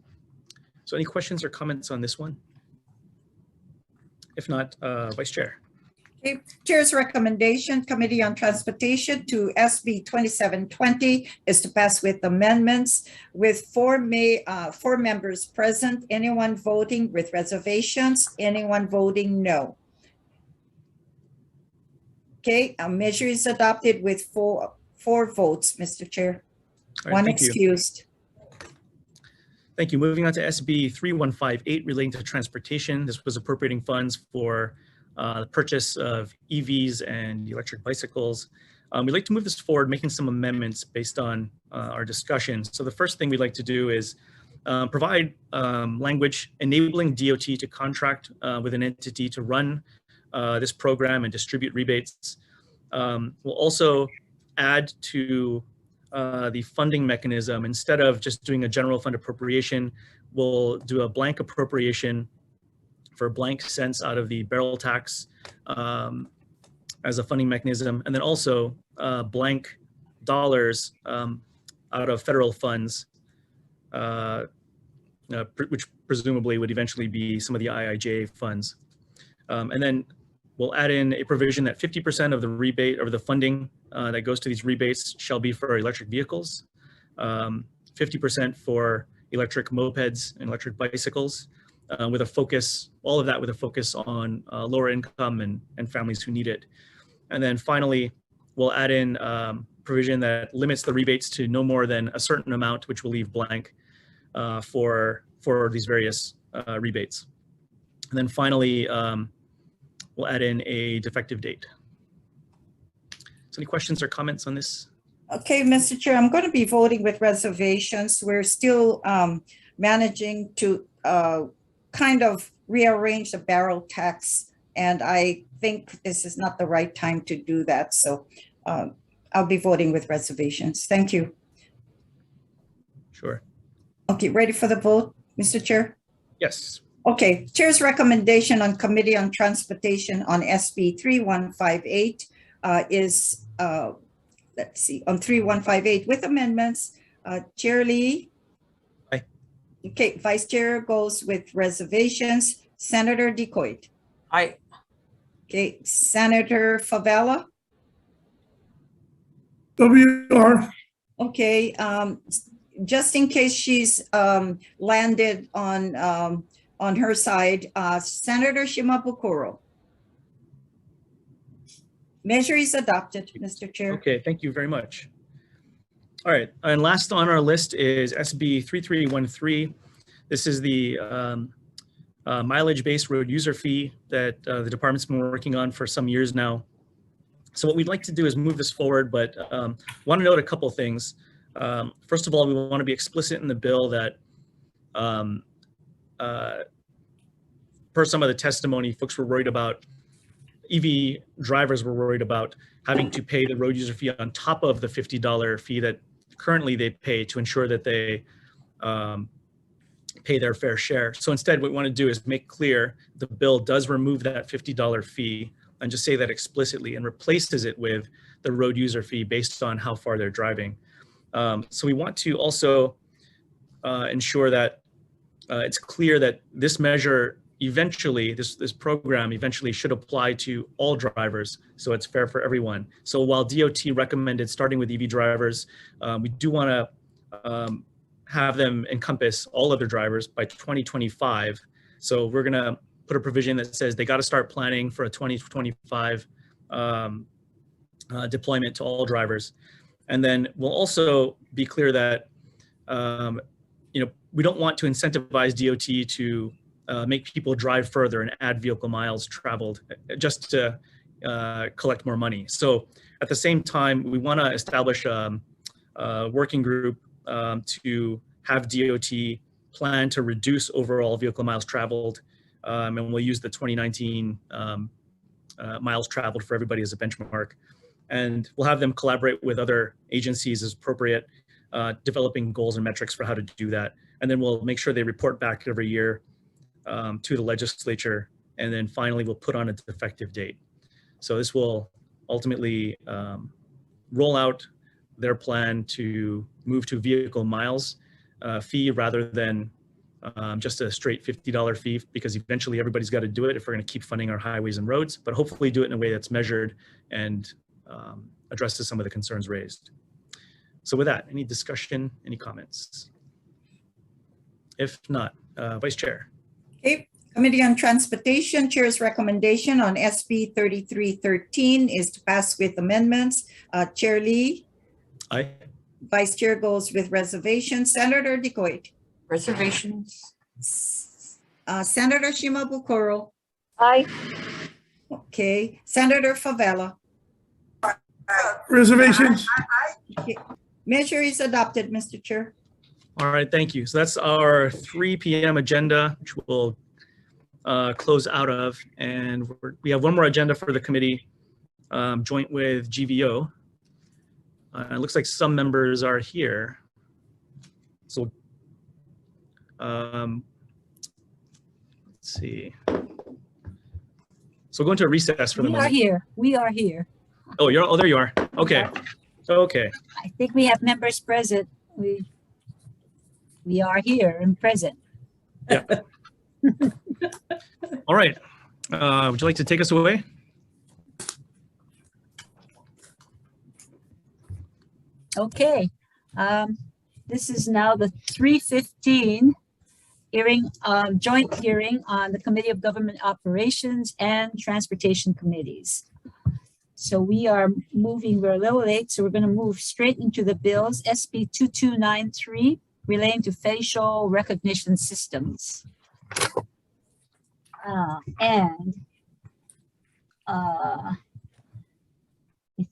So any questions or comments on this one? If not, Vice Chair. Okay. Chair's recommendation, Committee on Transportation to SB 2720 is to pass with amendments with four members present, anyone voting with reservations, anyone voting no. Okay, a measure is adopted with four votes, Mr. Chair. All right, One thank you. excused. Thank you. Moving on to SB 3158 relating to transportation. This was appropriating funds for the purchase of EVs and electric bicycles. We'd like to move this forward, making some amendments based on our discussion. So the first thing we'd like to do is provide language enabling DOT to contract with an entity to run this program and distribute rebates. We'll also add to the funding mechanism. Instead of just doing a general fund appropriation, we'll do a blank appropriation for blank cents out of the barrel tax as a funding mechanism, and then also blank dollars out of federal funds, which presumably would eventually be some of the IIJA funds. And then we'll add in a provision that 50% of the rebate or the funding that goes to these rebates shall be for electric vehicles, 50% for electric mopeds and electric bicycles, with a focus, all of that with a focus on lower income and families who need it. And then finally, we'll add in provision that limits the rebates to no more than a certain amount, which will leave blank for these various rebates. And then finally, we'll add in a defective date. So any questions or comments on this? Okay, Mr. Chair, I'm going to be voting with reservations. We're still managing to kind of rearrange the barrel tax And I think this is not the right time to do that. So I'll be voting with reservations. Thank you. Sure. Okay, ready for the vote, Mr. Chair? Yes. Okay, Chair's recommendation on Committee on Transportation on SB 3158 is, let's see, on 3158 with amendments. Chair Lee? Aye. Okay, Vice Chair goes with reservations. Senator Decoit? Aye. Okay, Senator Favela? WR. Okay, just in case she's landed on her side, Senator Shimabukuro. Measure is adopted, Mr. Chair. Okay, thank you very much. All right, and last on our list is SB 3313. This is the mileage-based road user fee that the department's been working on for some years now. So what we'd like to do is move this forward, but want to note a couple things. First of all, we want to be explicit in the bill that per some of the testimony, folks were worried about, EV drivers were worried about having to pay the road user fee on top of the $50 fee that currently they pay to ensure that they pay their fair share. So instead, what we want to do is make clear the bill does remove that $50 fee and just say that explicitly and replaces it with the road user fee based on how far they're driving. So we want to also ensure that it's clear that this measure eventually, this program eventually should apply to all drivers, so it's fair for everyone. So while DOT recommended starting with EV drivers, we do want to have them encompass all other drivers by 2025. So we're gonna put a provision that says they got to start planning for a 2025 deployment to all drivers. And then we'll also be clear that we don't want to incentivize DOT to make people drive further and add vehicle miles traveled just to collect more money. So at the same time, we want to establish a working group to have DOT plan to reduce overall vehicle miles traveled, and we'll use the 2019 miles traveled for everybody as a benchmark. And we'll have them collaborate with other agencies as appropriate, developing goals and metrics for how to do that. And then we'll make sure they report back every year to the legislature. And then finally, we'll put on an effective date. So this will ultimately roll out their plan to move to vehicle miles fee rather than just a straight $50 fee, because eventually everybody's got to do it if we're going to keep funding our highways and roads, but hopefully do it in a way that's measured and addresses some of the concerns raised. So with that, any discussion, any comments? If not, Vice Chair. Okay, Committee on Transportation, Chair's recommendation on SB 3313 is to pass with amendments. Chair Lee? Aye. Vice Chair goes with reservation. Senator Decoit? Reservations. Senator Shimabukuro? Aye. Okay, Senator Favela? Reservations. Okay. Measure is adopted, Mr. Chair. All right, thank you. So that's our 3 p.m. agenda, which we'll close out of. And we have one more agenda for the committee, joint with GVO. It looks like some members are here. So let's see. So we'll go into a recess for the moment. We are here. Oh, there you are. Okay. Okay. I think we have members present. We are here and present. Yeah. All right. Would you like to take us away? Okay. This is now the 3:15 hearing, joint hearing on the Committee of Government Operations and Transportation Committees. So we are moving, we're a little late, so we're going to move straight into the bills. SB 2293 relating to facial recognition systems. I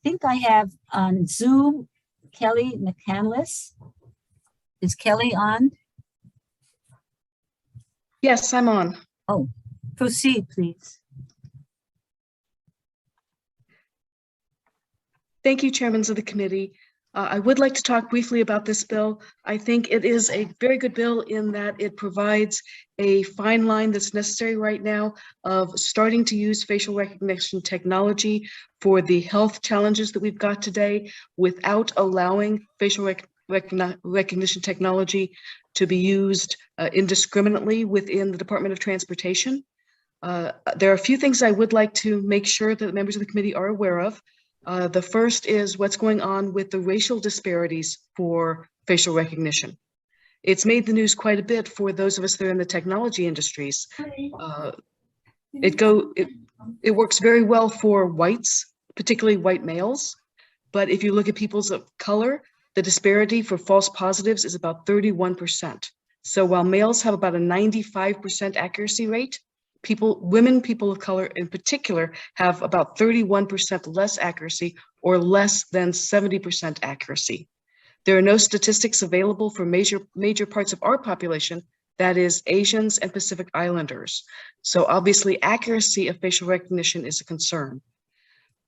think I have on Zoom Kelly McCandless. Is Kelly on? Yes, I'm on. Oh, proceed, please. Thank you, chairmans of the committee. I would like to talk briefly about this bill. I think it is a very good bill in that it provides a fine line that's necessary right now of starting to use facial recognition technology for the health challenges that we've got today without allowing facial recognition technology to be used indiscriminately within the Department of Transportation. There are a few things I would like to make sure that members of the committee are aware of. The first is what's going on with the racial disparities for facial recognition. It's made the news quite a bit for those of us that are in the technology industries. It works very well for whites, particularly white males. But if you look at peoples of color, the disparity for false positives is about 31%. So while males have about a 95% accuracy rate, women, people of color in particular, have about 31% less accuracy or less than 70% accuracy. There are no statistics available for major parts of our population, that is Asians and Pacific Islanders. So obviously accuracy of facial recognition is a concern.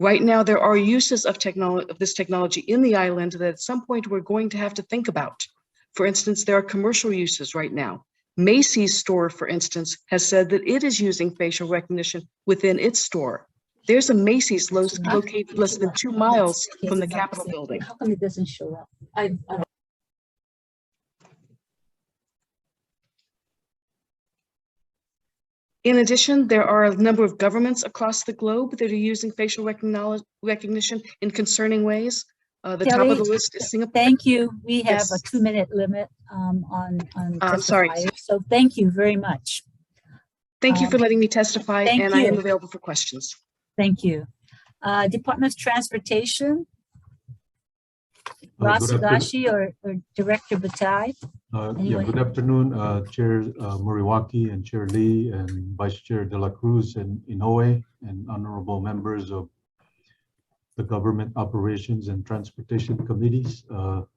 Right now, there are uses of this technology in the island that at some point we're going to have to think about. For instance, there are commercial uses right now. Macy's store, for instance, has said that it is using facial recognition within its store. There's a Macy's located less than 2 miles from the Capitol building. How come it doesn't show up? In addition, there are a number of governments across the globe that are using facial recognition in concerning ways. The top of the list is Singapore. Thank you. We have Yes. a 2-minute limit on sorry. testifiers, so thank you very much. Thank you for letting me testify, thank and I am you. available for questions. Thank you. Department of Transportation, Ross Good afternoon. Higashi or Director Bataille. Yeah, good afternoon, Chair Moriwaki and Chair Lee and Vice Chair De La Cruz and Inoue and honorable members of the Government Operations and Transportation Committees,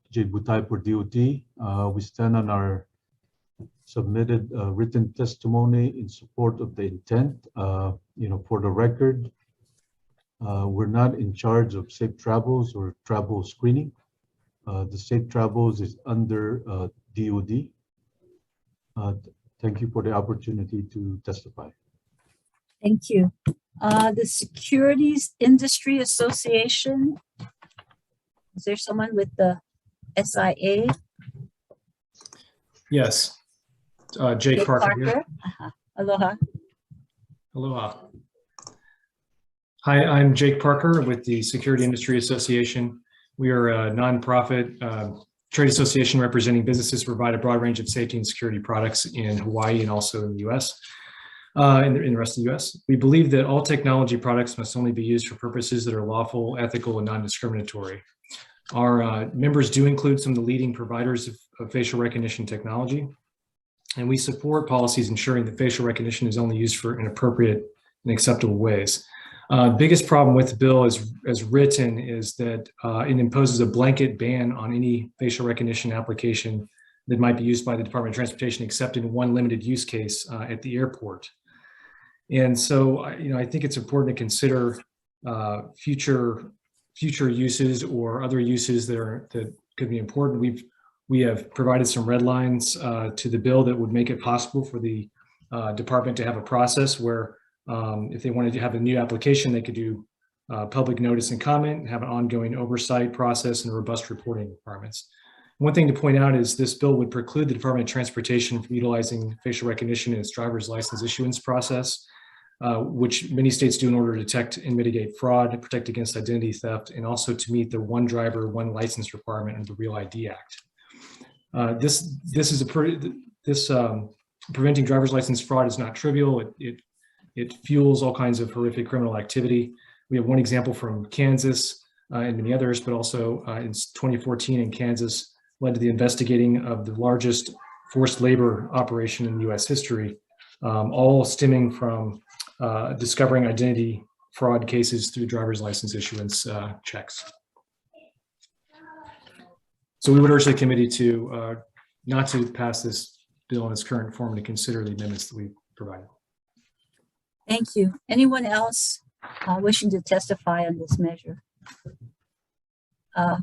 J. Butaille for DOT. We stand on our submitted written testimony in support of the intent. For the record, we're not in charge of safe travels or travel screening. The safe travels is under DOD. Thank you for the opportunity to testify. Thank you. The Securities Industry Association. Is there someone with the SIA? Yes. Jake Parker here. Aloha. Aloha. Hi, I'm Jake Parker with the Security Industry Association. We are a nonprofit trade association representing businesses who provide a broad range of safety and security products in Hawaii and also in the U.S. In the rest of the U.S. We believe that all technology products must only be used for purposes that are lawful, ethical, and non-discriminatory. Our members do include some of the leading providers of facial recognition technology, and we support policies ensuring that facial recognition is only used for in appropriate and acceptable ways. The biggest problem with the bill as written is that it imposes a blanket ban on any facial recognition application that might be used by the Department of Transportation except in one limited use case at the airport. And so, I think it's important to consider future uses or other uses that could be important. We have provided some red lines to the bill that would make it possible for the department to have a process where if they wanted to have a new application, they could do public notice and comment and have an ongoing oversight process and robust reporting requirements. One thing to point out is this bill would preclude the Department of Transportation from utilizing facial recognition in its driver's license issuance process, which many states do in order to detect and mitigate fraud, protect against identity theft, and also to meet the one driver, one license requirement of the Real ID Act. Preventing driver's license fraud is not trivial. It fuels all kinds of horrific criminal activity. We have one example from Kansas and many others, but also in 2014 in Kansas led to the investigating of the largest forced labor operation in US history, all stemming from discovering identity fraud cases through driver's license issuance checks. So we would urge the committee to not to pass this bill in its current form and to consider the amendments that we provided. Thank you. Anyone else wishing to testify on this measure?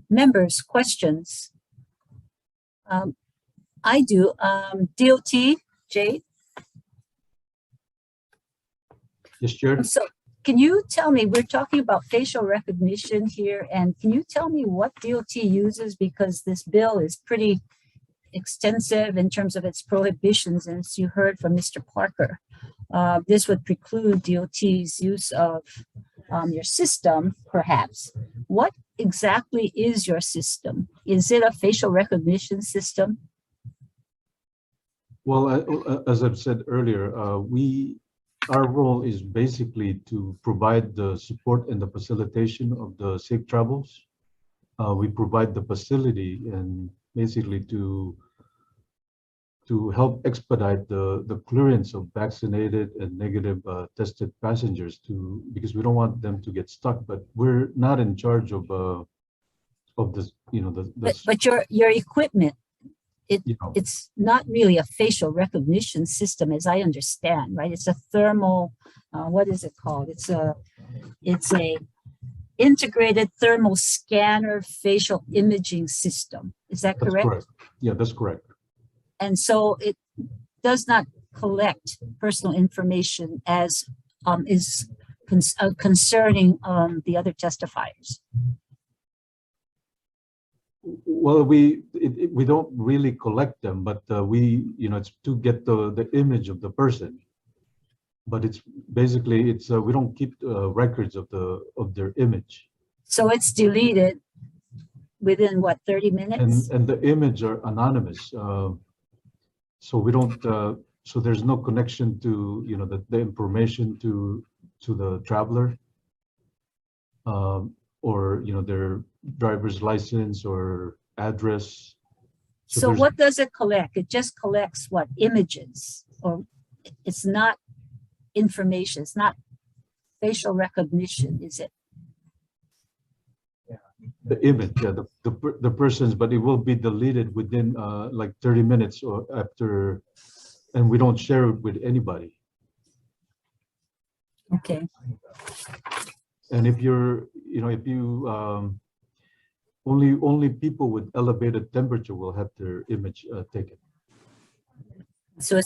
Members, questions? I do. DOT, Jade? Yes, Chair. So can you tell me, we're talking about facial recognition here, and can you tell me what DOT uses? Because this bill is pretty extensive in terms of its prohibitions, and as you heard from Mr. Parker, this would preclude DOT's use of your system, perhaps. What exactly is your system? Is it a facial recognition system? Well, as I've said earlier, our role is basically to provide the support and the facilitation of the safe travels. We provide the facility and basically to help expedite the clearance of vaccinated and negative tested passengers because we don't want them to get stuck, but we're not in charge of this, But your equipment, it's not really a facial recognition system, as I understand, right? It's a thermal, what is it called? It's a integrated thermal scanner facial imaging system. Is that correct? That's correct. Yeah, that's correct. And so it does not collect personal information as is concerning the other testifiers. Well, we don't really collect them, but it's to get the image of the person. But it's basically we don't keep records of their image. So it's deleted within what, 30 minutes? And the image are anonymous. So we don't. So there's no connection to the information to the traveler, or their driver's license or address. So what does it collect? It just collects what, images, or it's not information. It's not facial recognition, is it? The image, yeah, the persons, but it will be deleted within like 30 minutes or after, and we don't share it with anybody. Okay. And if only people with elevated temperature will have their image taken. So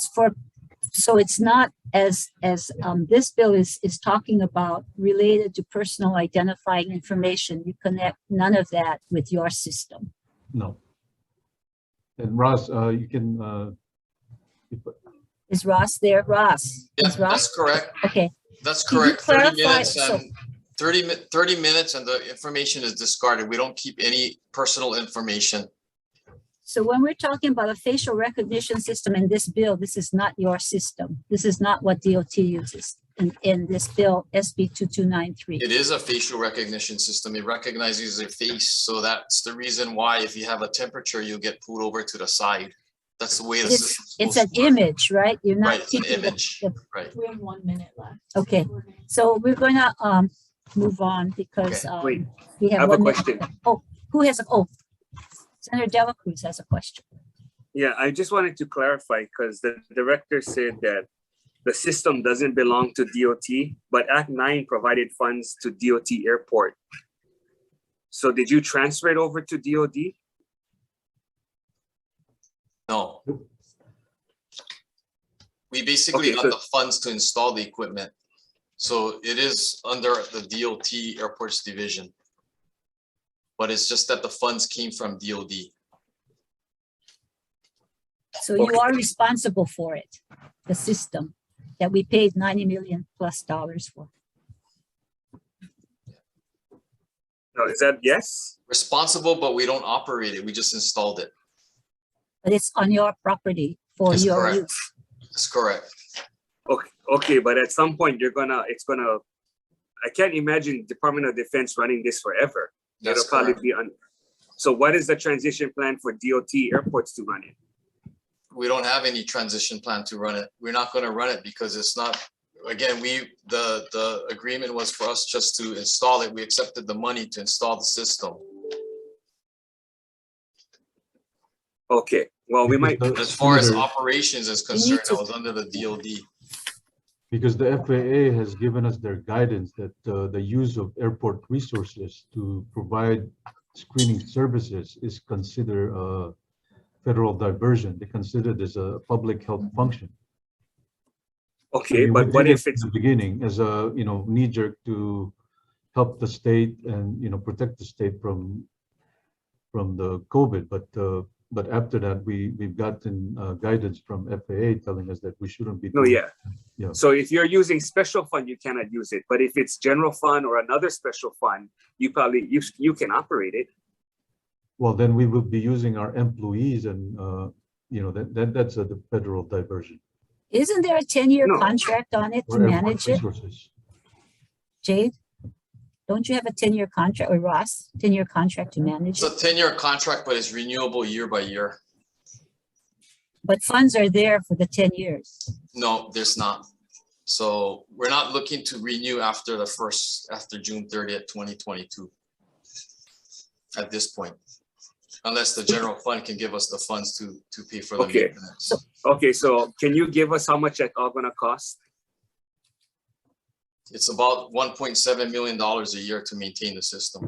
it's not as this bill is talking about related to personal identifying information. You connect none of that with your system. No. And Ross, you can. Is Ross there? Ross? Yeah, is Ross? that's correct. Okay. That's Can you correct. 30 clarify- minutes so- and 30 minutes and the information is discarded. We don't keep any personal information. So when we're talking about a facial recognition system in this bill, this is not your system. This is not what DOT uses in this bill, SB 2293. It is a facial recognition system. It recognizes your face. So that's the reason why if you have a temperature, you'll get pulled over to the side. That's the way the system's It's supposed an image, right? You're not Right, it's an keeping the- image. Right. We have 1 minute left. Okay, so we're going to move on because Wait, we I have have a 1 minute. question. Oh, who has Senator Dela Cruz has a question. Yeah, I just wanted to clarify because the director said that the system doesn't belong to DOT, but Act 9 provided funds to DOT Airport. So did you transfer it over to DOD? No. We basically got the funds to install the equipment. So it is under the DOT Airports Division. But it's just that the funds came from DOD. So you are responsible for it, the system that we paid $90 million+ for. No, is that yes? Responsible, but we don't operate it. We just installed it. But it's on your property for That's your correct. use. That's correct. Okay, but at some point I can't imagine Department of Defense running this forever. That's It'll probably correct. be so what is the transition plan for DOT airports to run it? We don't have any transition plan to run it. We're not going to run it because it's not, again, the agreement was for us just to install it. We accepted the money to install the system. Okay, well, we might. As far as Senator, operations is concerned, I was under the DOD. because the FAA has given us their guidance that the use of airport resources to provide screening services is considered a federal diversion. They consider this a public health function. Okay, So but we what did it if it's from the beginning as a knee jerk to help the state and protect the state from the COVID, but after that we've gotten guidance from FAA telling us that we shouldn't be. no? doing Yeah. Yeah. So if you're using special fund, you cannot use it. But if it's general fund or another special fund, you probably you can operate it. Well, then we would be using our employees, and that's the federal diversion. Isn't there a 10-year No. contract on it to Or airport manage it? resources. Jade, don't you have a 10-year contract, or Ross, 10-year contract to manage It's it? a 10-year contract, but it's renewable year by year. But funds are there for the 10 years. No, there's not. So we're not looking to renew after June 30th, 2022 at this point, unless the general fund can give us the funds to pay for the Okay. maintenance. Okay, so can you give us how much that's all gonna cost? It's about $1.7 million a year to maintain the system.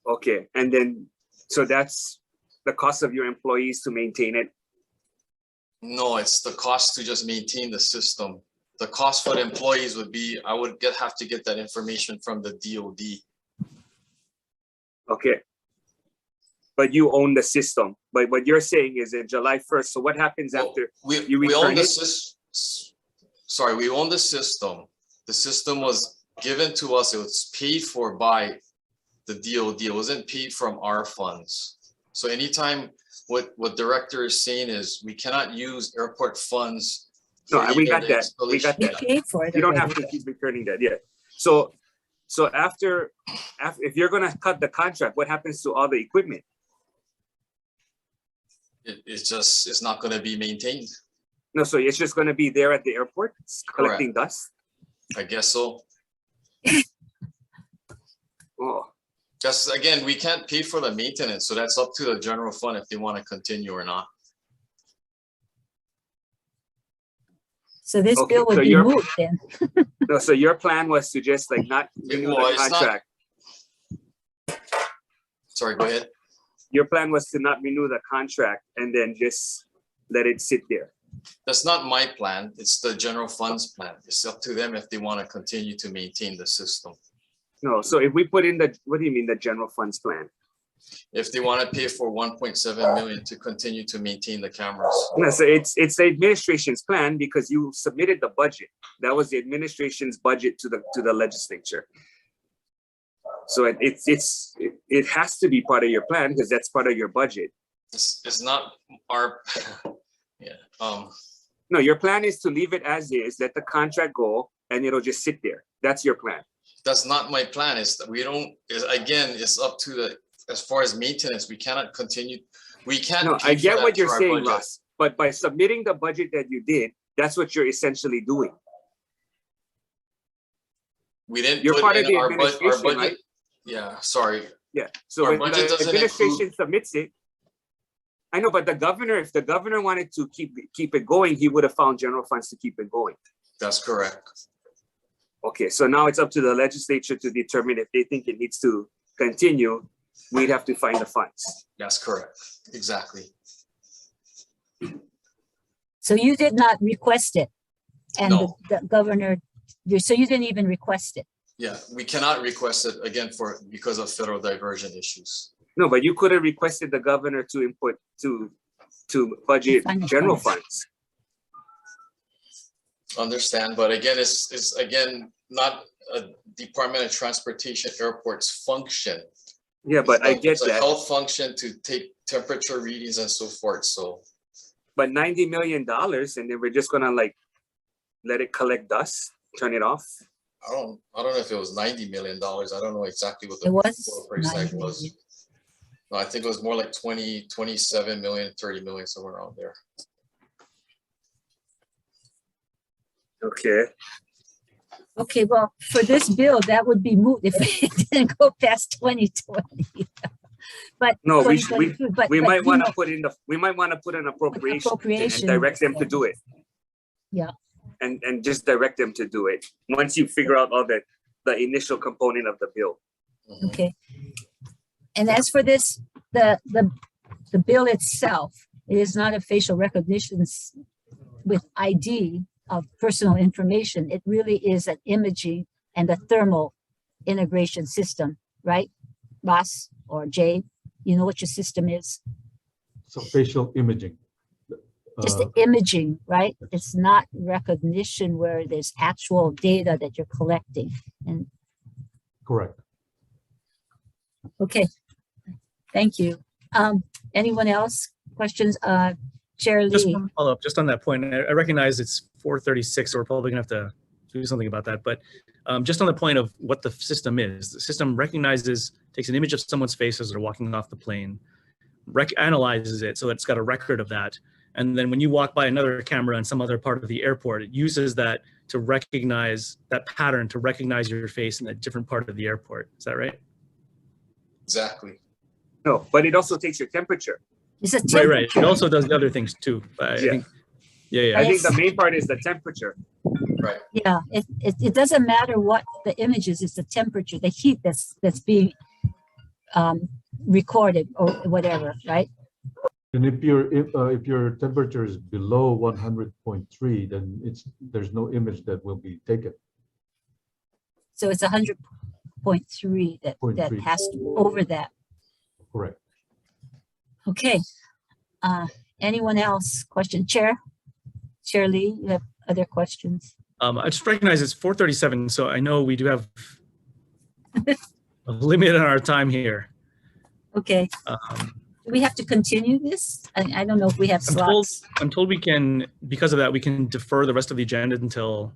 Okay, and then, so that's the cost of your employees to maintain it? No, it's the cost to just maintain the system. The cost for the employees would be, I would have to get that information from the DOD. Okay. But you own the system. But what you're saying is in July 1st, so what happens after you We own return the it? system. Sorry, we own the system. The system was given to us. It was paid for by the DOD. It wasn't paid from our funds. So anytime what director is saying is we cannot use airport funds. No, for we either got the that. We installation- got that. Paid for it You don't have already. to keep returning that yet. So after if you're gonna cut the contract, what happens to all the equipment? It's not going to be maintained. No, so it's just gonna be there at the airport collecting dust? I guess so. Oh, Just again, we can't pay for the maintenance, so that's up to the general fund if they want to continue or not. So this okay, bill would so be your moved then. no, so your plan was to just like not renew Well, the it's not- contract. Sorry, go ahead. Your plan was to not renew the contract and then just let it sit there. That's not my plan. It's the general fund's plan. It's up to them if they want to continue to maintain the system. No, so if we put in what do you mean the general funds plan? If they want to pay for 1.7 million to continue to maintain the cameras. No, so it's the administration's plan because you submitted the budget. That was the administration's budget to the legislature. So it has to be part of your plan because that's part of your budget. It's not our, yeah. No, your plan is to leave it as is, let the contract go, and it'll just sit there. That's your plan. That's not my plan. Is that we don't, again, it's up to the, as far as maintenance, we cannot continue. We can't. No, pay I for get that what you're through our saying, budget. Russ, but by submitting the budget that you did, that's what you're essentially doing. We didn't You're put part of in the our administration, budget. right? Yeah, sorry. Yeah, so Our when budget the doesn't administration include- submits it, I know, but the governor, if the governor wanted to keep it going, he would have found general funds to keep it going. That's correct. Okay, so now it's up to the legislature to determine if they think it needs to continue, we'd have to find the funds. That's correct. Exactly. So you did not request it, and No. the governor, so you didn't even request it. Yeah, we cannot request it again because of federal diversion issues. No, but you could have requested the governor to input to budget Fund the general funds. funds. Understand, but again, it's again, not a Department of Transportation airport's function. Yeah, but I get It's a that. health function to take temperature readings and so forth, so. But $90 million, and then we're just gonna like let it collect dust, turn it off. I don't know if it was $90 million. I don't know exactly what the It was total price tag 90 was. million. No, I think it was more like 20, 27 million, 30 million, somewhere around there. Okay. Okay, well, for this bill, that would be moot if it didn't go past 2020. But No, we 2022, but might you want know, to put in an appropriation and appropriation. direct them to do it. Yeah. And just direct them to do it once you figure out all the initial component of the bill. Okay. And as for this, the bill itself, it is not a facial recognition with ID of personal information. It really is an imaging and a thermal integration system, right? Ross or Jay, you know what your system is? So facial imaging. Just the imaging, right? It's not recognition where there's actual data that you're collecting. And Correct. okay, thank you. Anyone else? Questions? Chair Just Lee. one follow-up, just on that point. I recognize it's 4:36, so we're probably gonna have to do something about that. But just on the point of what the system is, the system recognizes, takes an image of someone's face as they're walking off the plane, analyzes it so it's got a record of that. And then when you walk by another camera in some other part of the airport, it uses that to recognize that pattern, to recognize your face in a different part of the airport. Is that right? Exactly. No, but it also takes your temperature. It's a Right, right. It also does the other things too. But I think, yeah. I think the main part is the temperature. Right. Yeah, it doesn't matter what the image is, it's the temperature, the heat that's being recorded or whatever, right? And if your temperature is below 100.3, then there's no image that will be taken. So it's 100.3 that has to over that. Correct. Okay. Anyone else? Question, Chair Lee, you have other questions? I just recognize it's 4:37, so I know we do have a limit on our time here. Okay. Do we have to continue this? I don't know if we have slots. I'm told we can, because of that, we can defer the rest of the agenda until,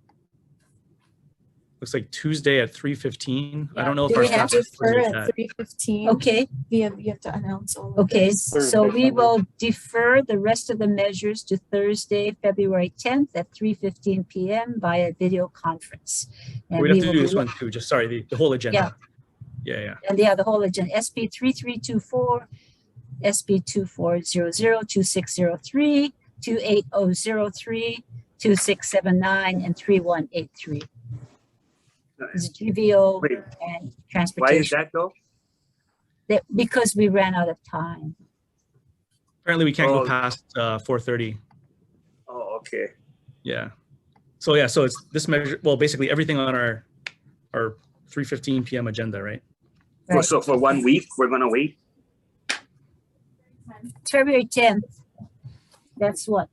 looks like Tuesday at 3:15. I don't know if Do our we have staff. to defer at 3:15? Okay. You have to announce all of Okay, this. so we will defer the rest of the measures to Thursday, February 10th at 3:15 p.m. via video conference. And We'd have we to will do this be- one too, just sorry, the whole agenda. Yeah. And the whole agenda, SB 3324, SB 2400, 2603, 28003, 2679, and 3183. It's GVO and transportation. Why is that though? Because we ran out of time. Apparently we can't go past 4:30. Oh, okay. Yeah. So it's this measure, well, basically everything on our 3:15 p.m. agenda, right? So for 1 week, we're gonna wait? February 10th. That's what?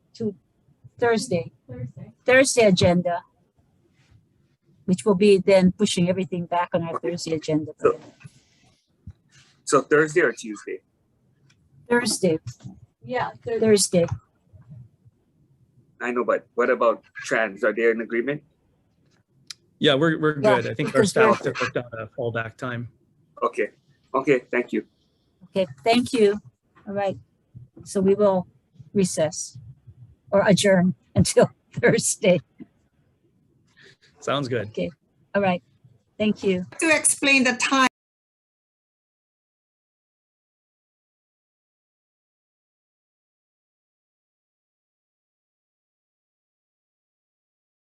Thursday. Thursday agenda. Which will be then pushing everything back on our Thursday agenda. So Thursday or Tuesday? Thursday. Yeah. Thursday. I know, but what about trans? Are they in agreement? Yeah, we're good. I think our because we're- staff have worked out a fallback time. Okay. Okay, thank you. Okay, thank you. All right. So we will recess or adjourn until Thursday. Sounds good. Okay. All right. Thank you. To explain the time.